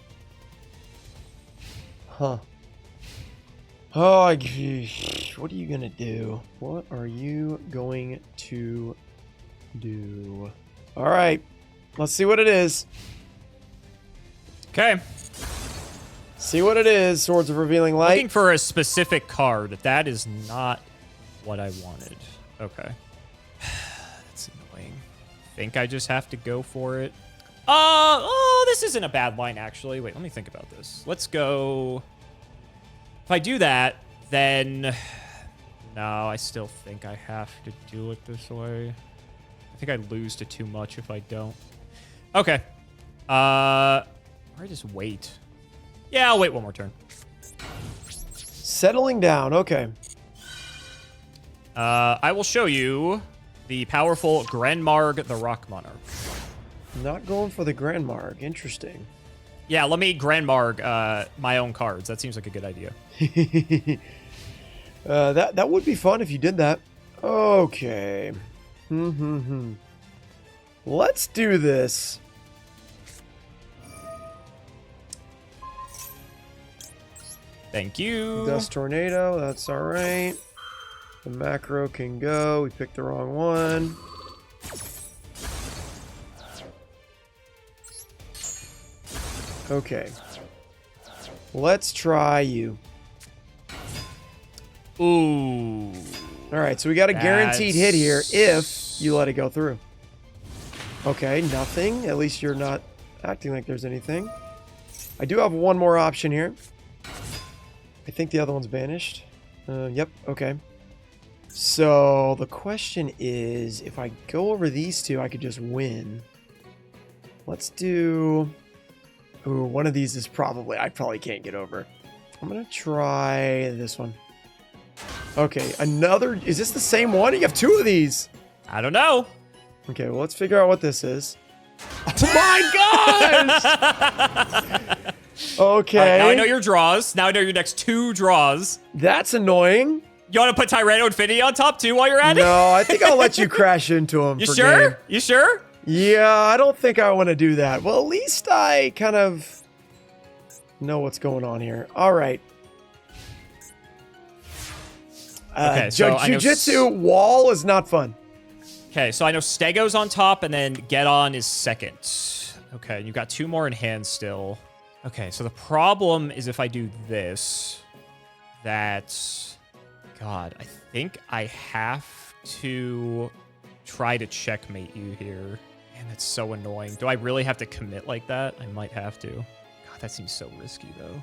Oh, what are you gonna do? What are you going to do? All right, let's see what it is. Okay. See what it is. Swords of Revealing Light. Looking for a specific card. That is not what I wanted. Okay. That's annoying. I think I just have to go for it. Oh, this isn't a bad line, actually. Wait, let me think about this. Let's go... If I do that, then... No, I still think I have to do it this way. I think I lose to too much if I don't. Okay. Or I just wait. Yeah, I'll wait one more turn. Settling down. Okay. I will show you the powerful Granmarg the Rock Monarch. Not going for the Grandmarg. Interesting. Yeah, let me Granmarg my own cards. That seems like a good idea. That would be fun if you did that. Okay. Let's do this. Thank you. Dust Tornado, that's all right. The macro can go. We picked the wrong one. Okay. Let's try you. Ooh. All right, so we got a guaranteed hit here if you let it go through. Okay, nothing. At least you're not acting like there's anything. I do have one more option here. I think the other one's banished. Yep, okay. So the question is, if I go over these two, I could just win. Let's do... Ooh, one of these is probably... I probably can't get over. I'm going to try this one. Okay, another... Is this the same one? You have two of these. I don't know. Okay, well, let's figure out what this is. Oh my gosh! Okay. Now I know your draws. Now I know your next two draws. That's annoying. You want to put Tyranno Infinity on top too while you're at it? No, I think I'll let you crash into him. You for sure? game. You sure? Yeah, I don't think I want to do that. Well, at least I kind of know what's going on here. All right. Okay, so Jiu-Jitsu wall is not fun. Okay, so I know Stego's on top, and then Get On is second. Okay, you've got two more in hand still. Okay, so the problem is if I do this, that... God, I think I have to try to checkmate you here. Man, that's so annoying. Do I really have to commit like that? I might have to. God, that seems so risky, though.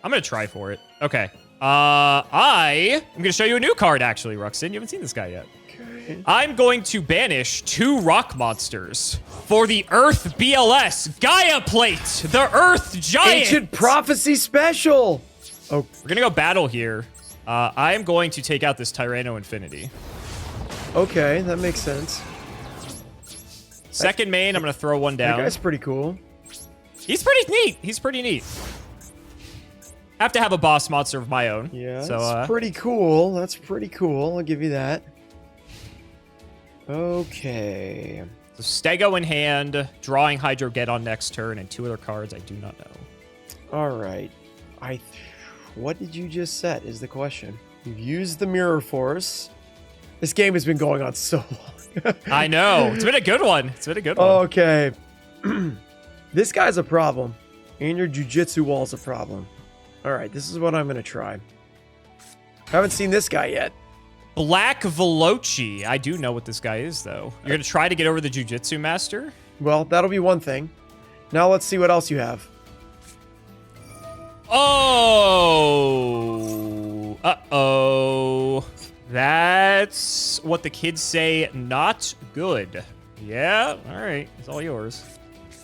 I'm going to try for it. Okay. I'm going to show you a new card, actually, Ruxin. You haven't seen this guy yet. Okay. I'm going to banish 2 rock monsters for the Earth BLS Gaia Plate, the Earth Giant. Ancient Prophecy Special. Oh, we're going to go battle here. I am going to take out this Tyranno Infinity. Okay, that makes sense. Second main, I'm going to throw one down. That guy's pretty cool. He's pretty neat. He's pretty neat. I have to have a boss monster of my own. Yeah, so, that's pretty cool. That's pretty cool. I'll give you that. Okay. So Stego in hand, drawing Hydro Get on next turn, and 2 other cards I do not know. All right. What did you just set is the question. You've used the Mirror Force. This game has been going on so long. I know. It's been a good one. It's been a good one. Okay. This guy's a problem. And your Jujitsu wall's a problem. All right, this is what I'm going to try. I haven't seen this guy yet. Black Veloci. I do know what this guy is, though. You're going to try to get over the Jujitsu Master? Well, that'll be one thing. Now let's see what else you have. Oh. Uh-oh. That's what the kids say, not good. Yeah, all right. It's all yours.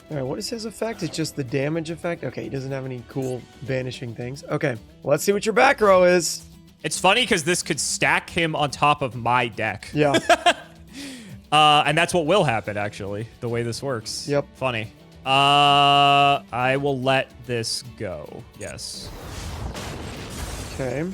All right, what is his effect? It's just the damage effect? Okay, he doesn't have any cool vanishing things. Okay, let's see what your back row is. It's funny because this could stack him on top of my deck. Yeah. And that's what will happen, actually, the way this works. Yep. Funny. I will let this go. Yes. Okay.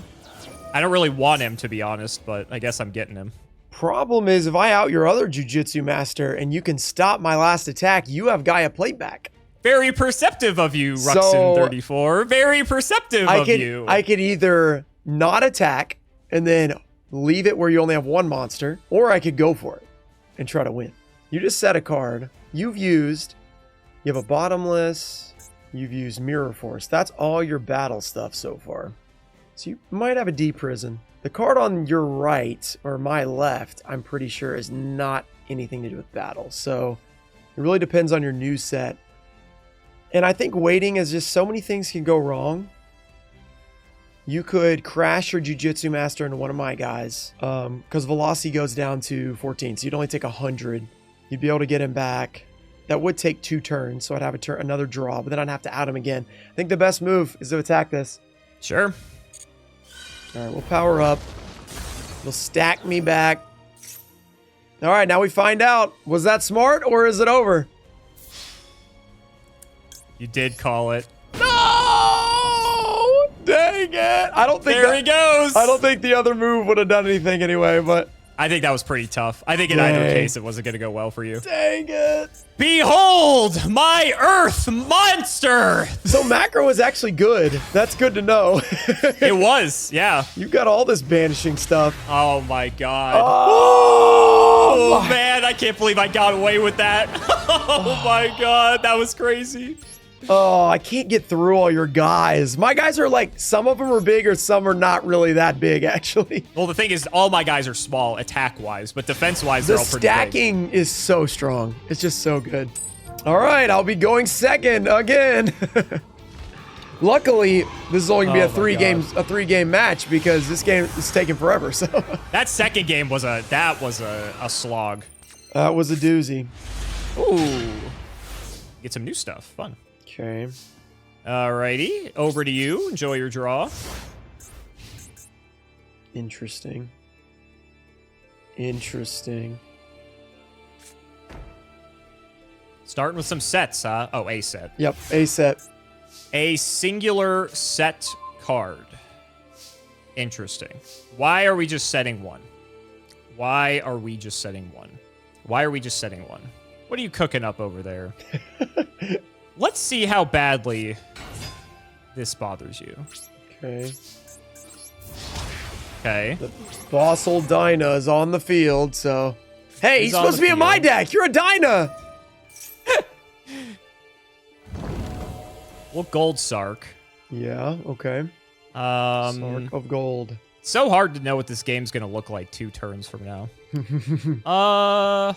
I don't really want him, to be honest, but I guess I'm getting him. Problem is, if I out your other Jujitsu Master and you can stop my last attack, you have Gaia Plate back. Very perceptive of you, Ruxin34. Very perceptive of you. I could either not attack and then leave it where you only have 1 monster, or I could go for it and try to win. You just set a card. You have a Bottomless. You've used Mirror Force. That's all your battle stuff so far. So you might have a D-Prison. The card on your right, or my left, I'm pretty sure is not anything to do with battle. So it really depends on your new set. And I think waiting is just so many things can go wrong. You could crash your Jujitsu Master into one of my guys, because Velocity goes down to 14, so you'd only take 100. You'd be able to get him back. That would take 2 turns, so I'd have another draw, but then I'd have to out him again. I think the best move is to attack this. Sure. All right, we'll power up. You'll stack me back. All right, now we find out. Was that smart or is it over? You did call it. No! Dang it. I don't think there he goes. I don't think the other move would have done anything anyway, but I think that was pretty tough. I think in either case, it wasn't going to go well for you. Dang it. Behold, my Earth monster. So macro is actually good. That's good to know. It was, yeah. You got all this banishing stuff. Oh, my God. Oh, man, I can't believe I got away with that. Oh, my God. That was crazy. Oh, I can't get through all your guys. My guys are like, some of them are big or some are not really that big, actually. Well, the thing is, all my guys are small attack-wise, but defense-wise, they're all pretty big. The stacking is so strong. It's just so good. All right, I'll be going second again. Luckily, this is only gonna be a three-game match because this game is taking forever. So that second game was a slog. That was a doozy. Ooh, get some new stuff. Fun. Okay. Alrighty, over to you. Enjoy your draw. Interesting. Interesting. Starting with some sets, huh? Oh, a set. Yep, a set. A singular set card. Interesting. Why are we just setting one? Why are we just setting one? Why are we just setting one? What are you cooking up over there? Let's see how badly this bothers you. Okay. Okay. The boss old Dyna is on the field, so... Hey, he's supposed to be in my deck! You're a Dyna! Well, Gold Sark. Yeah, okay. Sark of Gold. So hard to know what this game's going to look like 2 turns from now. It's a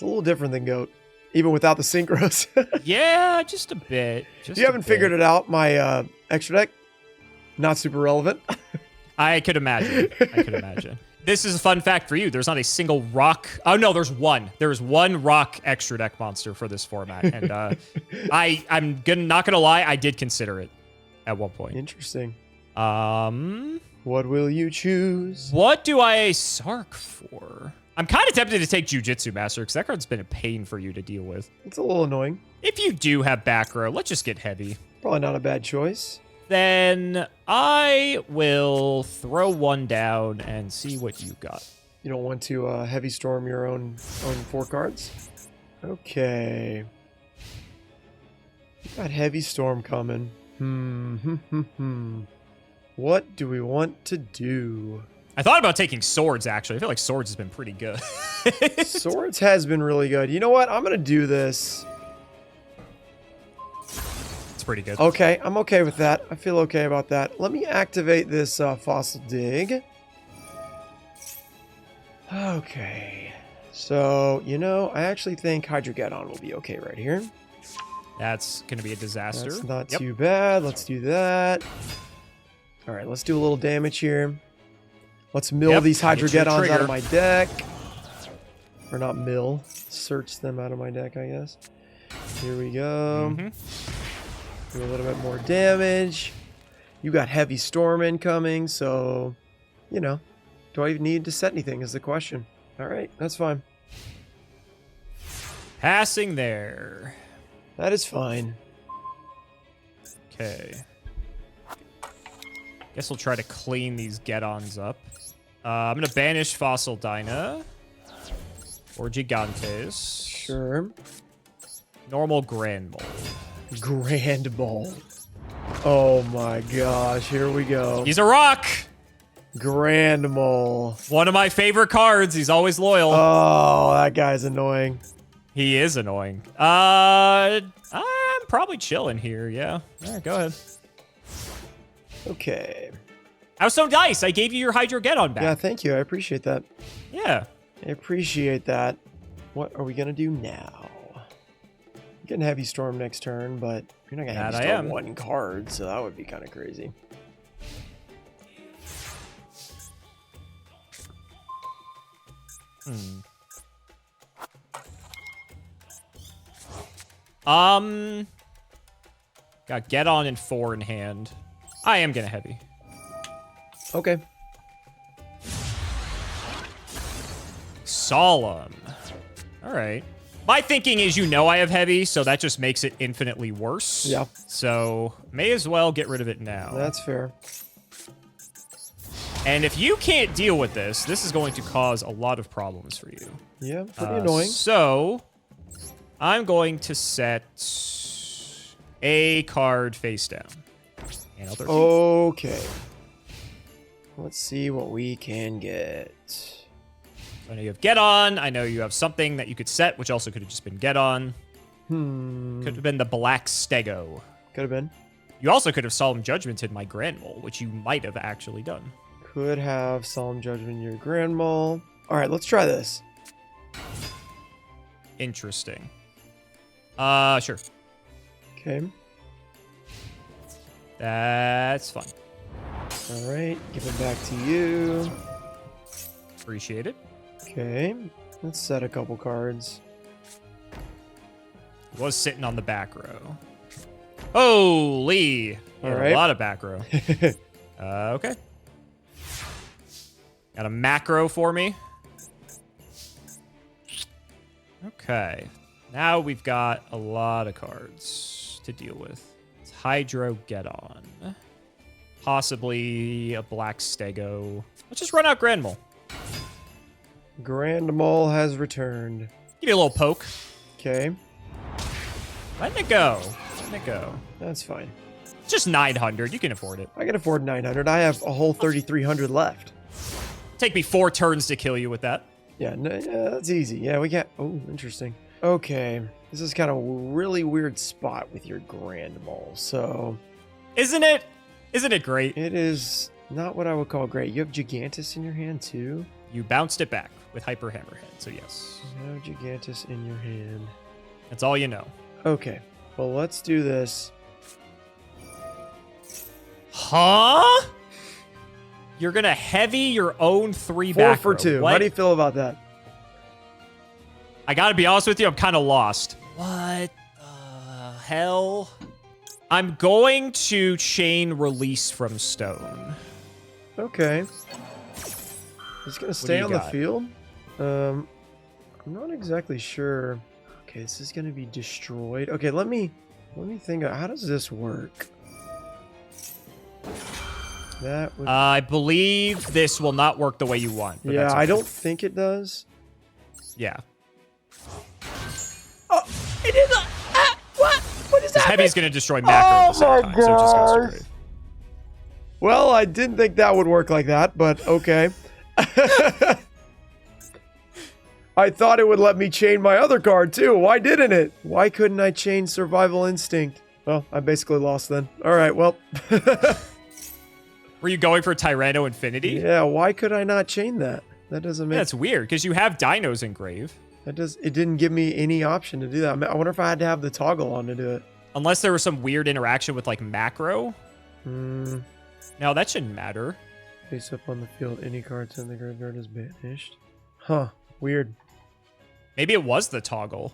little different than GOAT, even without the synchros. Yeah, just a bit. You haven't figured it out, my extra deck? Not super relevant. I could imagine. This is a fun fact for you. There's not a single rock. Oh, no, there's one. There is one rock extra deck monster for this format. And I'm not going to lie, I did consider it at one point. Interesting. What will you choose? What do I Sark for? I'm kind of tempted to take Jujitsu Master because that card's been a pain for you to deal with. It's a little annoying. If you do have back row, let's just get heavy. Probably not a bad choice. Then I will throw one down and see what you got. You don't want to heavy storm your own 4 cards? Okay. You got heavy storm coming. What do we want to do? I thought about taking swords, actually. I feel like swords has been pretty good. Swords has been really good. You know what? I'm going to do this. It's pretty good. Okay, I'm okay with that. I feel okay about that. Let me activate this Fossil Dig. Okay. So, you know, I actually think Hydrogeddon will be okay right here. That's going to be a disaster. That's not too bad. Let's do that. All right, let's do a little damage here. Let's mill these Hydrogeddons out of my deck. Or not mill. Search them out of my deck, I guess. Here we go. Do a little bit more damage. You got heavy storm incoming, so, you know, do I even need to set anything is the question. All right, that's fine. Passing there. That is fine. Okay. Guess we'll try to clean these get-ons up. I'm going to banish Fossil Dyna. Or Gigantes. Sure. Normal Grand Mold. Grand Mold. Oh my gosh, here we go. He's a rock! Grand Mole. One of my favorite cards. He's always loyal. Oh, that guy's annoying. He is annoying. I'm probably chilling here, yeah. All right, go ahead. Okay. I was so nice. I gave you your Hydrogeddon back. Yeah, thank you. I appreciate that. Yeah. I appreciate that. What are we going to do now? I'm getting Heavy Storm next turn, but you're not going to Heavy Storm 1 card, so that would be kind of crazy. Got Get On and 4 in hand. I am gonna heavy. Okay. Solemn. All right. My thinking is, you know, I have heavy, so that just makes it infinitely worse. Yeah. So may as well get rid of it now. That's fair. And if you can't deal with this, this is going to cause a lot of problems for you. Yeah, pretty annoying. So I'm going to set a card face down. And I'll 13. Okay. Let's see what we can get. I know you have Get On. I know you have something that you could set, which also could have just been Get On. Could have been the Black Stego. Could have been. You also could have Solemn Judgmented my Grand Mole, which you might have actually done. Could have Solemn Judgment your Grand Mole. All right, let's try this. Interesting. Sure. Okay. That's fine. All right, give it back to you. Appreciate it. Okay, let's set a couple cards. It was sitting on the back row. Holy! All right. right. A lot of back row. Okay. Got a macro for me. Okay. Now we've got a lot of cards to deal with. It's Hydro Get On. Possibly a Black Stego. Let's just run out Grand Mole. Grand Mole has returned. Give you a little poke. Okay. Letting it go. Letting it go. That's fine. It's just 900. You can afford it. I can afford 900. I have a whole 3,300 left. Take me 4 turns to kill you with that. Yeah, no, yeah, that's easy. Yeah, we got... Oh, interesting. Okay. This is kind of a really weird spot with your Grand Mole, so... Isn't it? Isn't it great? It is not what I would call great. You have Gigantus in your hand too? You bounced it back with Hyper Hammerhead, so yes. You have Gigantus in your hand. That's all you know. Okay, well, let's do this. Huh? You're going to heavy your own 3 back 4 for 2. What? How do you feel about that? I got to be honest with you, I'm kind of lost. What the hell? I'm going to chain Release from Stone. Okay. He's going to stay on the got? field? I'm not exactly sure. Okay, this is going to be destroyed. Okay, let me think. How does this work? That would... I believe this will not work the way you want. But yeah, that's okay. I don't think it does. Yeah. Oh, it is a... what? What is that? Heavy's going to destroy macro at the same time, so it just goes straight. Well, I didn't think that would work like that, but okay. I thought it would let me chain my other card too. Why didn't it? Why couldn't I chain Survival Instinct? Well, I basically lost then. All right, well. Were you going for Tyranno Infinity? Yeah, why could I not chain that? That doesn't make... Yeah, that's weird, because you have Dinos Engrave. It didn't give me any option to do that. I wonder if I had to have the toggle on to do it. Unless there was some weird interaction with, like, macro. Hmm. No, that shouldn't matter. Face up on the field, any cards in the graveyard is banished. Huh, weird. Maybe it was the toggle.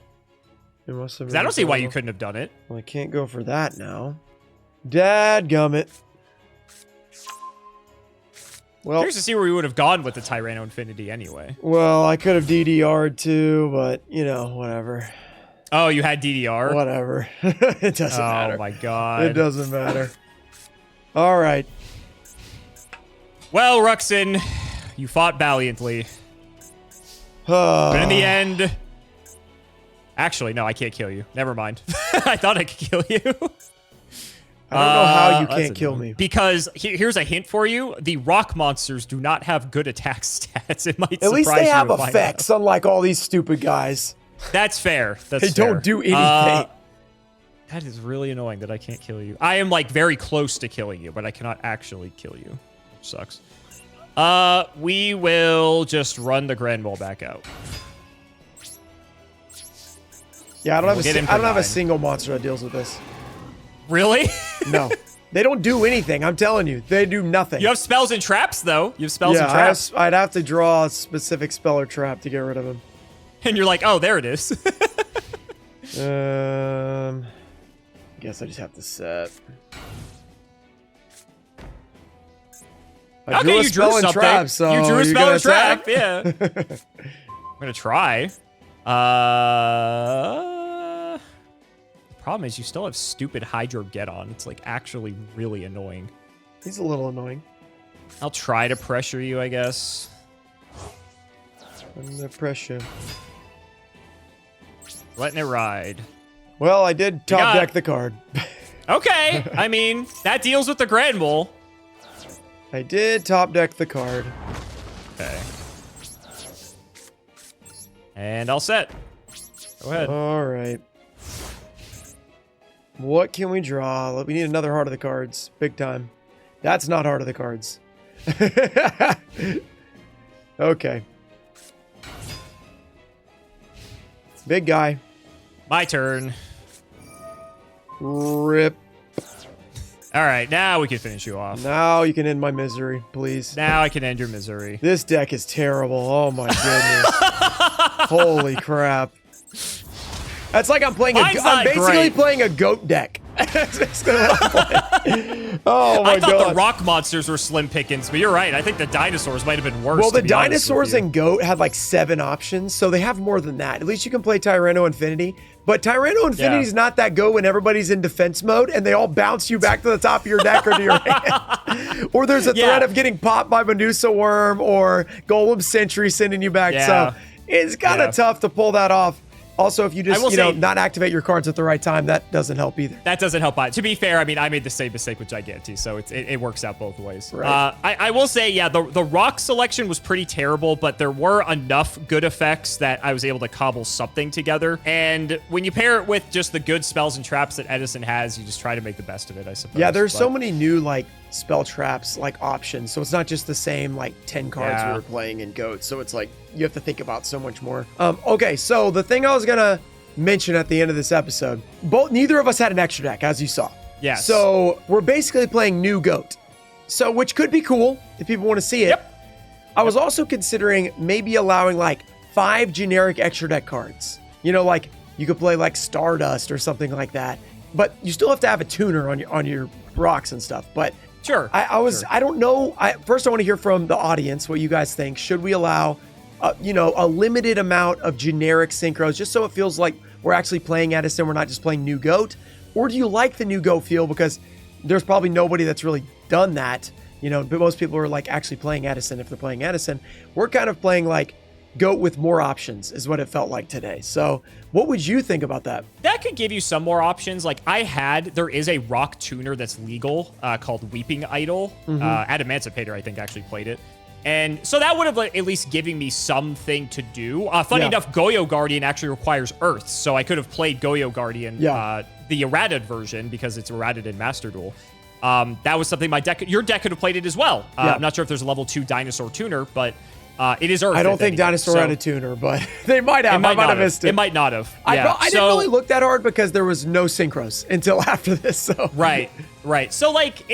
It must have 'Cause been I don't the see why you toggle. couldn't have done it. Well, I can't go for that now. Dadgummit. Well, Curious to see where we would have gone with the Tyranno Infinity anyway. well, I could have DDR'd too, but, you know, whatever. Oh, you had DDR? Whatever. It doesn't matter. Oh my god. It doesn't matter. All right. Well, Ruxin, you fought valiantly. But in the end... Actually, no, I can't kill you. Never mind. I thought I could kill you. I don't know how you that's can't kill annoying. me. Because here's a hint for you. The rock monsters do not have good attack stats. It might At least surprise they you have to find effects, out. unlike all these stupid guys. That's fair. That's They fair. don't do anything. That is really annoying that I can't kill you. I am, like, very close to killing you, but I cannot actually kill you. Which sucks. We will just run the Grand Mole back out. Yeah, I don't We'll get him for have a 9. single monster that deals with this. Really? No. They don't do anything, I'm telling you. They do nothing. You have spells and traps, though. You have spells and Yeah, traps. I'd have to draw a specific spell or trap to get rid of him. And you're like, oh, there it is. Guess I just have to set. Okay, you drew something. Trap, so you drew a you spell gonna and trap, attack? yeah. I'm gonna try. The problem is you still have stupid Hydro Get On. It's like actually really annoying. He's a little annoying. I'll try to pressure you, I guess. Under pressure. Letting it ride. Well, I did top got- deck the card. Okay, I mean, that deals with the Grand Mole. I did top deck the card. Okay. And all set. Go ahead. All right. What can we draw? We need another Heart of the Cards. Big time. That's not Heart of the Cards. Okay. Big guy. My turn. Rip. All right, now we can finish you off. Now you can end my misery, please. Now I can end your misery. This deck is terrible. Oh my goodness. Holy crap. That's like I'm playing Mine's I'm not basically great. playing a goat deck. That's basically what I'm playing. Oh my I thought god. the rock monsters were slim pickings, but you're right. I think the dinosaurs might have been worse. Well, the to be honest with dinosaurs you. and goat had like 7 options, so they have more than that. At least you can play Tyranno Infinity. But Tyranno Infinity is not that good when everybody's in defense mode and they all bounce you back to the top of your deck or to your hand. Or there's a threat of getting popped by Medusa Worm or Golem Sentry sending you back. So it's kind of tough to pull that off. Also, if you just, not activate your cards at the right time, that doesn't help either. That doesn't help either. To be fair, I mean, I made the same mistake with Giganti, so it works out both ways. Right. I will say, yeah, the rock selection was pretty terrible, but there were enough good effects that I was able to cobble something together. And when you pair it with just the good spells and traps that Edison has, you just try to make the best of it, I suppose. Yeah, there's so many new, like, spell traps like options. So it's not just the same like 10 cards we were playing in GOAT. So it's like you have to think about so much more. Okay, so the thing I was gonna mention at the end of this episode, neither of us had an extra deck, as you saw. Yes. So we're basically playing new GOAT. So which could be cool if people want to see it. Yep. I was also considering maybe allowing like 5 generic extra deck cards. You know, like you could play like Stardust or something like that. But you still have to have a tuner on your rocks and stuff. But sure. I don't know. First, I want to hear from the audience what you guys think. Should we allow, a limited amount of generic synchros just so it feels like we're actually playing Edison, we're not just playing new GOAT? Or do you like the new GOAT feel because there's probably nobody that's really done that, but most people are like actually playing Edison if they're playing Edison. We're kind of playing like GOAT with more options is what it felt like today. So what would you think about that? That could give you some more options. Like there is a rock tuner that's legal called Weeping Idol. Adamantipator, I think, actually played it. And so that would have at least given me something to do. Funny enough, Goyo Guardian actually requires Earth. So I could have played Goyo Guardian, the errated version, because it's errated in Master Duel. That was something your deck could have played it as well. I'm not sure if there's a level 2 dinosaur tuner, but it is Earth. I don't think Dinosaur had a tuner, but they might have. I might have missed it. It might not have. I didn't really look that hard because there was no synchros until after this. So Right. So like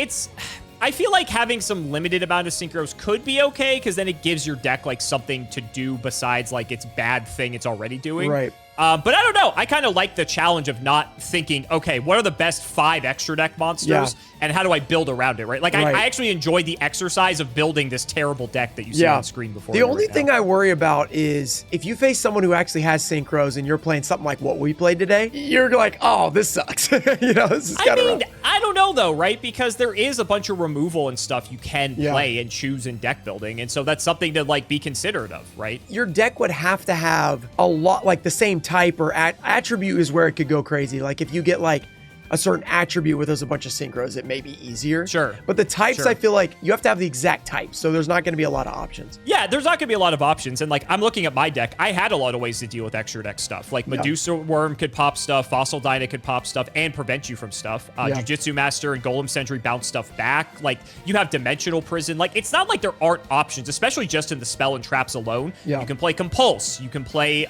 I feel like having some limited amount of synchros could be okay because then it gives your deck like something to do besides like its bad thing it's already doing. Right. But I don't know. I kind of like the challenge of not thinking, okay, what are the best 5 extra deck monsters and how do I build around it, right? Like I actually enjoy the exercise of building this terrible deck that you see on screen before. The only thing I worry about is if you face someone who actually has synchros and you're playing something like what we played today, you're like, oh, this sucks. This is kind of rough. I don't know though, right? Because there is a bunch of removal and stuff you can play and choose in deck building. And so that's something to like be considerate of, right? Your deck would have to have a lot, like the same type or attribute is where it could go crazy. Like if you get like a certain attribute where there's a bunch of synchros, it may be easier. Sure. But the types, I feel like you have to have the exact type. So there's not going to be a lot of options. Yeah, there's not going to be a lot of options. And like, I'm looking at my deck. I had a lot of ways to deal with extra deck stuff. Like Medusa Worm could pop stuff. Fossil Dyna could pop stuff and prevent you from stuff. Jujutsu Master and Golem Sentry bounce stuff back. Like you have Dimensional Prison. Like it's not like there aren't options, especially just in the spell and traps alone. You can play Compulse. You can play,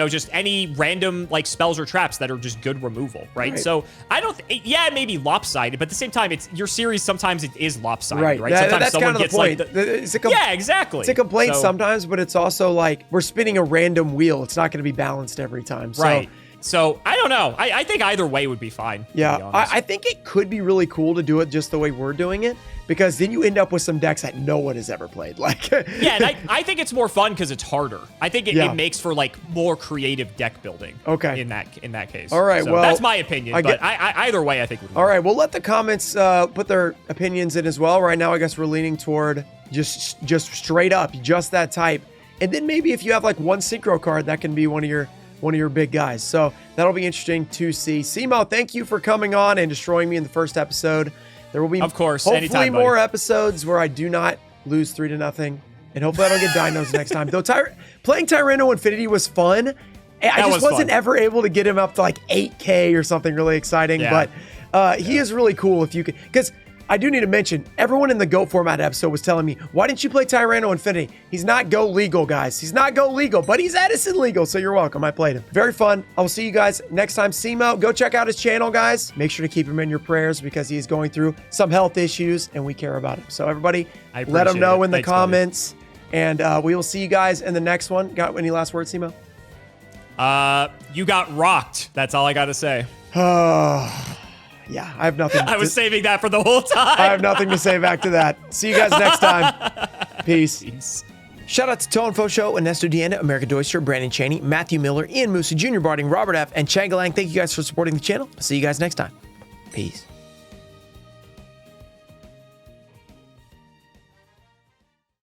just any random like spells or traps that are just good removal, right? So I don't, it may be lopsided, but at the same time, it's your series. Sometimes it is lopsided, right? Sometimes that's someone kind of gets the point. Exactly. It's a complaint sometimes, but it's also like we're spinning a random wheel. It's not going to be balanced every time. Right. So I don't know. I think either way would be fine. Yeah, I think it could be really cool to do it just the way we're doing it, because then you end up with some decks that no one has ever played. Like, and I think it's more fun because it's harder. I think it makes for like more creative deck building. Okay. In that case. All right. So well, that's my opinion. But either way, I think. All right. We'll let the comments put their opinions in as well. Right now, I guess we're leaning toward just straight up, just that type, and then maybe if you have like one synchro card, that can be one of your big guys. So that'll be interesting to see. Simo, thank you for coming on and destroying me in the first episode. There will be, of course, hopefully anytime, more episodes where I do not lose 3-0, and hopefully I don't get dinos next time. Though playing Tyranno Infinity was fun. I just wasn't ever able to get him up to like 8K or something really exciting. But he is really cool if you could, because I do need to mention, everyone in the GOAT format episode was telling me, why didn't you play Tyranno Infinity? He's not GOAT legal, guys. He's not GOAT legal, but he's Edison legal, so you're welcome. I played him. Very fun. I will see you guys next time. Simo, go check out his channel, guys. Make sure to keep him in your prayers because he is going through some health issues, and we care about him. So everybody, let him know in the comments, and we will see you guys in the next one. Got any last words, Simo? You got rocked. That's all I got to say. Yeah, I have nothing. I was saving that for the whole time. I have nothing to say back to that. See you guys next time. Peace. Shout out to Tone Fo Show, Ernesto Deanna, America Doyster, Brandon Chaney, Matthew Miller, Ian Moosey, Jr. Barding, Robert F., and Changalang. Thank you guys for supporting the channel. I'll see you guys next time. Peace.